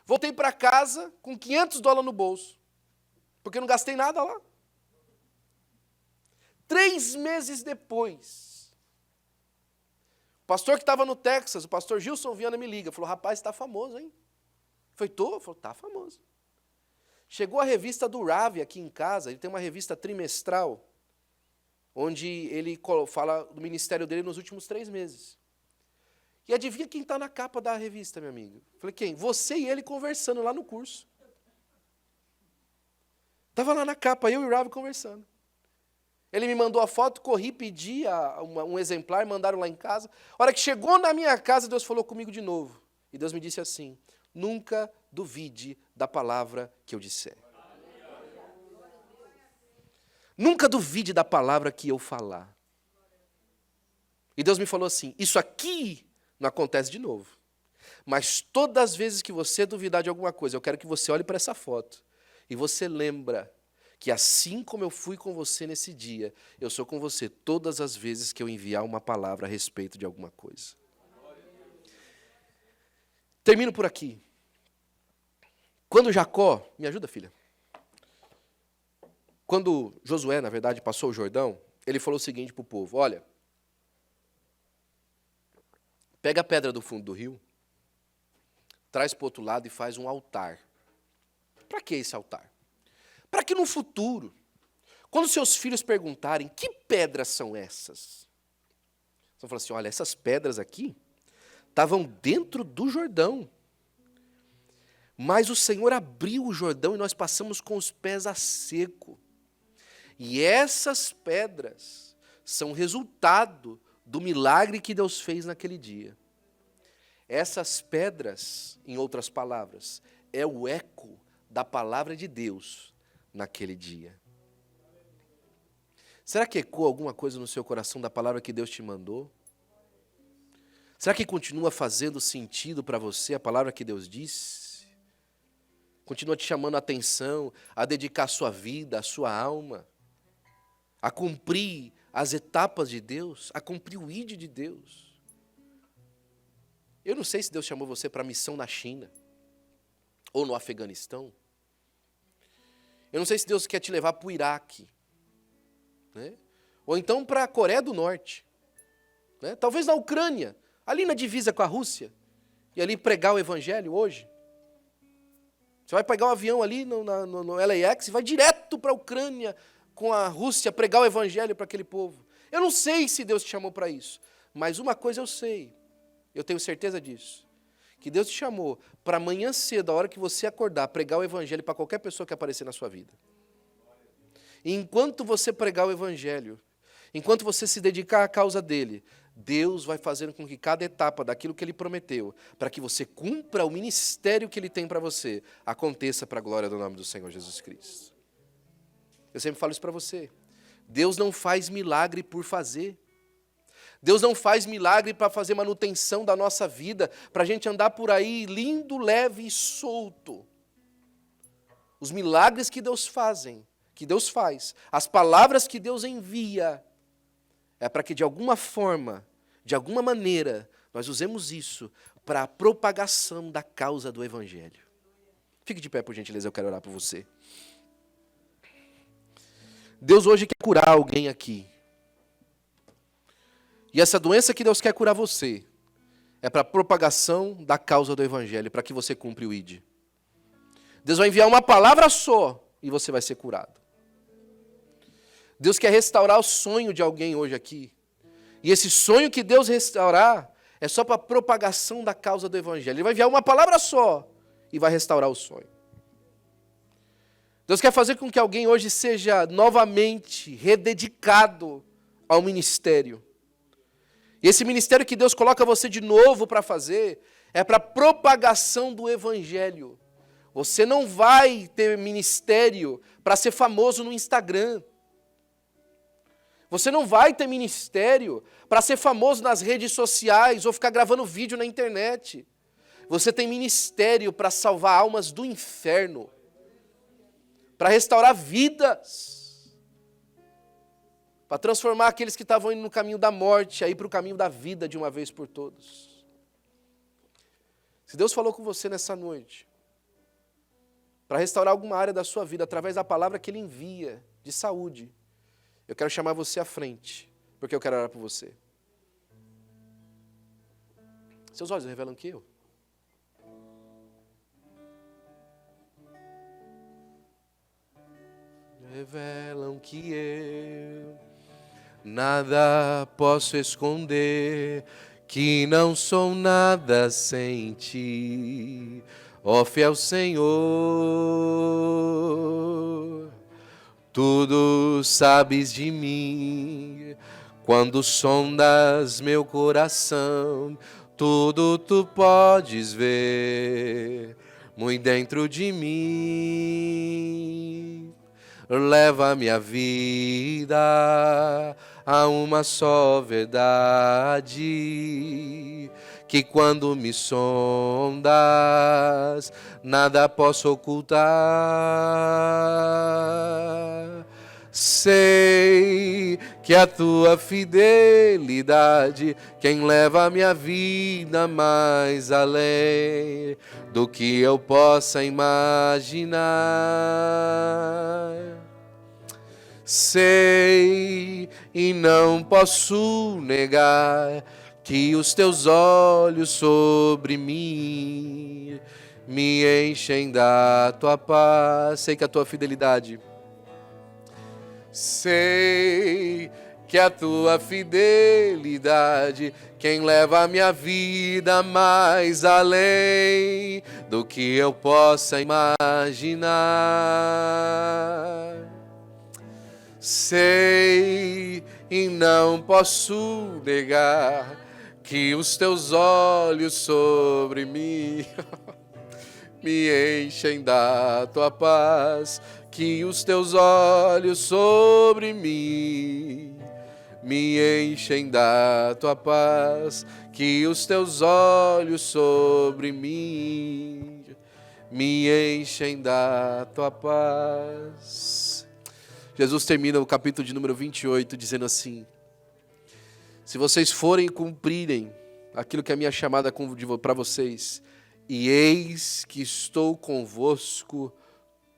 Speaker 1: Voltei para casa com $500 no bolso, porque eu não gastei nada lá. 3 meses depois, o pastor que estava no Texas, o pastor Gilson Viana me liga, falou, rapaz, está famoso, hein? Eu falei, tô? Falou, tá famoso. Chegou a revista do Ravi aqui em casa, ele tem uma revista trimestral, onde ele fala do ministério dele nos últimos 3 meses. E adivinha quem está na capa da revista, meu amigo? Falei, quem? Você e ele conversando lá no curso. Estava lá na capa, eu e o Ravi conversando. Ele me mandou a foto, corri, pedi um exemplar, mandaram lá em casa. A hora que chegou na minha casa, Deus falou comigo de novo. E Deus me disse assim, nunca duvide da palavra que eu disser. Nunca duvide da palavra que eu falar. E Deus me falou assim, isso aqui não acontece de novo. Mas todas as vezes que você duvidar de alguma coisa, eu quero que você olhe para essa foto. E você lembra que assim como eu fui com você nesse dia, eu sou com você todas as vezes que eu enviar uma palavra a respeito de alguma coisa. Termino por aqui. Quando Jacó, me ajuda, filha? Quando Josué, na verdade, passou o Jordão, ele falou o seguinte para o povo, olha, pega a pedra do fundo do rio, traz para o outro lado e faz um altar. Para que esse altar? Para que no futuro, quando seus filhos perguntarem, que pedras são essas? Você vai falar assim, olha, essas pedras aqui estavam dentro do Jordão. Mas o Senhor abriu o Jordão e nós passamos com os pés a seco. E essas pedras são resultado do milagre que Deus fez naquele dia. Essas pedras, em outras palavras, é o eco da palavra de Deus naquele dia. Será que ecoa alguma coisa no seu coração da palavra que Deus te mandou? Será que continua fazendo sentido para você a palavra que Deus disse? Continua te chamando a atenção, a dedicar a sua vida, a sua alma, a cumprir as etapas de Deus, a cumprir o ID de Deus? Eu não sei se Deus chamou você para a missão na China ou no Afeganistão. Eu não sei se Deus quer te levar para o Iraque, né? Ou então para a Coreia do Norte, né? Talvez na Ucrânia, ali na divisa com a Rússia, e ali pregar o evangelho hoje. Você vai pegar um avião ali no LAX e vai direto para a Ucrânia com a Rússia pregar o evangelho para aquele povo. Eu não sei se Deus te chamou para isso, mas uma coisa eu sei, eu tenho certeza disso, que Deus te chamou para amanhã cedo, a hora que você acordar, pregar o evangelho para qualquer pessoa que aparecer na sua vida. E enquanto você pregar o evangelho, enquanto você se dedicar à causa dele, Deus vai fazendo com que cada etapa daquilo que ele prometeu, para que você cumpra o ministério que ele tem para você, aconteça para a glória do nome do Senhor Jesus Cristo. Eu sempre falo isso para você. Deus não faz milagre por fazer. Deus não faz milagre para fazer manutenção da nossa vida, para a gente andar por aí lindo, leve e solto. Os milagres que Deus faz, as palavras que Deus envia, é para que de alguma forma, de alguma maneira, nós usemos isso para a propagação da causa do Evangelho. Fique de pé, por gentileza, eu quero orar por você. Deus hoje quer curar alguém aqui. E essa doença que Deus quer curar você é para a propagação da causa do Evangelho, para que você cumpra o ID. Deus vai enviar uma palavra só e você vai ser curado. Deus quer restaurar o sonho de alguém hoje aqui. E esse sonho que Deus restaurar é só para a propagação da causa do Evangelho. Ele vai enviar uma palavra só e vai restaurar o sonho. Deus quer fazer com que alguém hoje seja novamente rededicado ao ministério. E esse ministério que Deus coloca você de novo para fazer é para a propagação do Evangelho. Você não vai ter ministério para ser famoso no Instagram. Você não vai ter ministério para ser famoso nas redes sociais ou ficar gravando vídeo na internet. Você tem ministério para salvar almas do inferno, para restaurar vidas, para transformar aqueles que estavam indo no caminho da morte, aí para o caminho da vida de uma vez por todas. Se Deus falou com você nessa noite, para restaurar alguma área da sua vida, através da palavra que Ele envia, de saúde, eu quero chamar você à frente, porque eu quero orar por você. Seus olhos revelam que eu. Revelam que eu nada posso esconder, que não sou nada sem ti, ó fiel Senhor. Tudo sabes de mim, quando sondas meu coração, tudo tu podes ver, muito dentro de mim. Leva minha vida a uma só verdade, que quando me sondas, nada posso ocultar. Sei que a tua fidelidade, quem leva a minha vida mais além do que eu possa imaginar. Sei e não posso negar que os teus olhos sobre mim me enchem da tua paz. Sei que a tua fidelidade, sei que a tua fidelidade, quem leva a minha vida mais além do que eu possa imaginar. Sei e não posso negar que os teus olhos sobre mim me enchem da tua paz, que os teus olhos sobre mim me enchem da tua paz, que os teus olhos sobre mim me enchem da tua paz. Jesus termina o capítulo de número 28 dizendo assim: se vocês forem cumprirem aquilo que é a minha chamada para vocês, e eis que estou convosco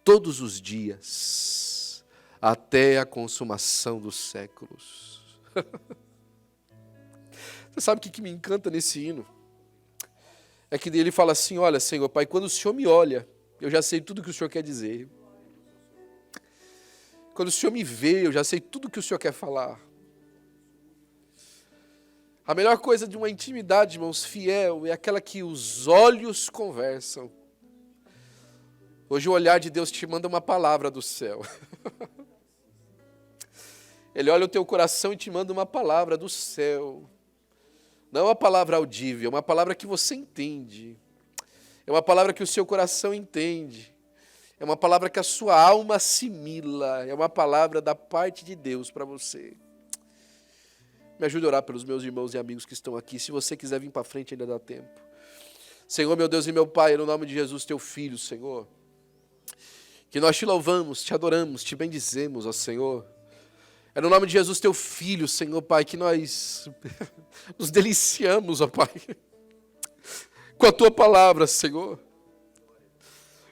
Speaker 1: todos os dias, até a consumação dos séculos. Você sabe o que me encanta nesse hino? É que ele fala assim: olha, Senhor Pai, quando o Senhor me olha, eu já sei tudo o que o Senhor quer dizer. Quando o Senhor me vê, eu já sei tudo o que o Senhor quer falar. A melhor coisa de uma intimidade, irmãos, fiel, é aquela que os olhos conversam. Hoje o olhar de Deus te manda uma palavra do céu. Ele olha o teu coração e te manda uma palavra do céu. Não é uma palavra audível, é uma palavra que você entende. É uma palavra que o seu coração entende. É uma palavra que a sua alma assimila. É uma palavra da parte de Deus para você. Me ajude a orar pelos meus irmãos e amigos que estão aqui. Se você quiser vir para frente, ainda dá tempo. Senhor, meu Deus e meu Pai, no nome de Jesus, teu Filho, Senhor, que nós te louvamos, te adoramos, te bendizemos, ó Senhor. É no nome de Jesus, teu Filho, Senhor, Pai, que nós nos deliciamos, ó Pai, com a tua palavra, Senhor.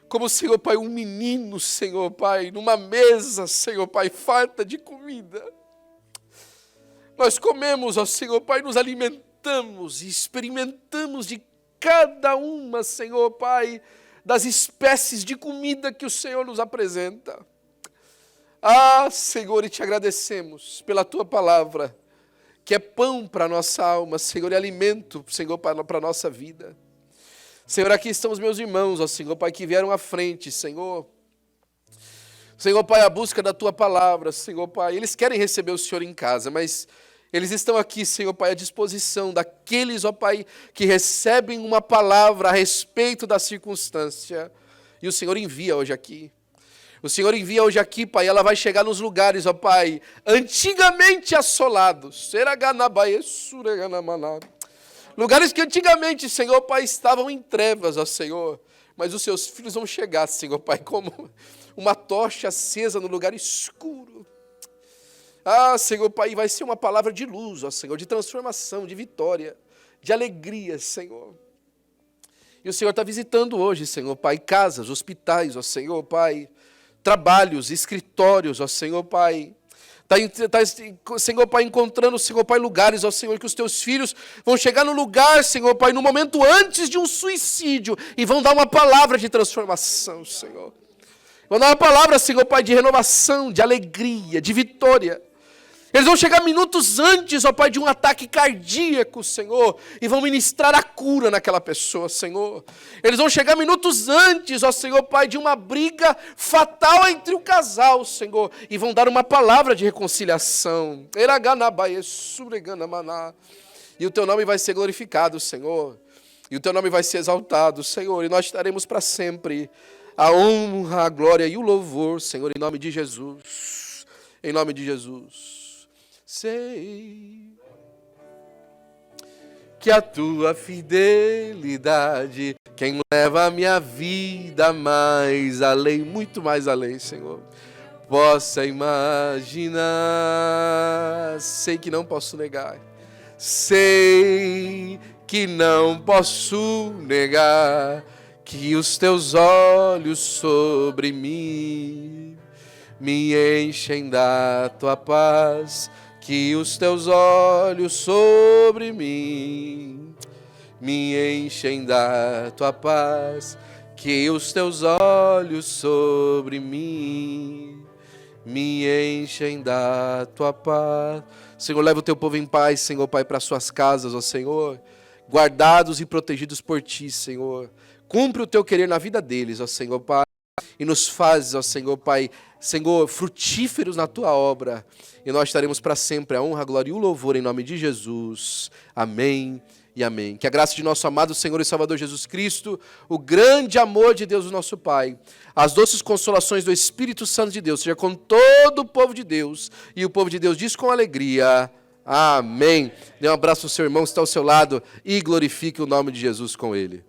Speaker 1: Como, Senhor Pai, um menino, Senhor Pai, numa mesa, Senhor Pai, farta de comida. Nós comemos, ó Senhor Pai, nos alimentamos e experimentamos de cada uma, Senhor Pai, das espécies de comida que o Senhor nos apresenta. Ah, Senhor, e te agradecemos pela tua palavra, que é pão para a nossa alma, Senhor, e alimento, Senhor, para a nossa vida. Senhor, aqui estão os meus irmãos, ó Senhor Pai, que vieram à frente, Senhor. Senhor Pai, a busca da tua palavra, Senhor Pai, eles querem receber o Senhor em casa, mas eles estão aqui, Senhor Pai, à disposição daqueles, ó Pai, que recebem uma palavra a respeito da circunstância. E o Senhor envia hoje aqui. O Senhor envia hoje aqui, Pai, ela vai chegar nos lugares, ó Pai, antigamente assolados. Lugares que antigamente, Senhor Pai, estavam em trevas, ó Senhor. Mas os seus filhos vão chegar, Senhor Pai, como uma tocha acesa no lugar escuro. Ah, Senhor Pai, vai ser uma palavra de luz, ó Senhor, de transformação, de vitória, de alegria, Senhor. E o Senhor está visitando hoje, Senhor Pai, casas, hospitais, ó Senhor Pai, trabalhos, escritórios, ó Senhor Pai. Senhor Pai, encontrando, Senhor Pai, lugares, ó Senhor, que os teus filhos vão chegar no lugar, Senhor Pai, no momento antes de um suicídio, e vão dar uma palavra de transformação, Senhor. Vão dar uma palavra, Senhor Pai, de renovação, de alegria, de vitória. Eles vão chegar minutos antes, ó Pai, de um ataque cardíaco, Senhor, e vão ministrar a cura naquela pessoa, Senhor. Eles vão chegar minutos antes, ó Senhor, Pai, de uma briga fatal entre o casal, Senhor, e vão dar uma palavra de reconciliação. E o Teu nome vai ser glorificado, Senhor. E o Teu nome vai ser exaltado, Senhor, e nós estaremos para sempre a honra, a glória e o louvor, Senhor, em nome de Jesus. Em nome de Jesus. Sei que a Tua fidelidade, quem leva a minha vida mais além, muito mais além, Senhor, possa imaginar. Sei que não posso negar, sei que não posso negar que os Teus olhos sobre mim me enchem da Tua paz. Que os Teus olhos sobre mim me enchem da Tua paz. Que os Teus olhos sobre mim me enchem da Tua paz. Senhor, leva o Teu povo em paz, Senhor, Pai, para suas casas, ó Senhor, guardados e protegidos por Ti, Senhor. Cumpre o Teu querer na vida deles, ó Senhor, Pai, e nos faz, ó Senhor, Pai, Senhor, frutíferos na Tua obra. E nós estaremos para sempre a honra, a glória e o louvor em nome de Jesus. Amém e amém. Que a graça de nosso amado Senhor e Salvador Jesus Cristo, o grande amor de Deus, o nosso Pai, as doces consolações do Espírito Santo de Deus, seja com todo o povo de Deus. E o povo de Deus diz com alegria, amém. Dê um abraço ao seu irmão que está ao seu lado e glorifique o nome de Jesus com ele.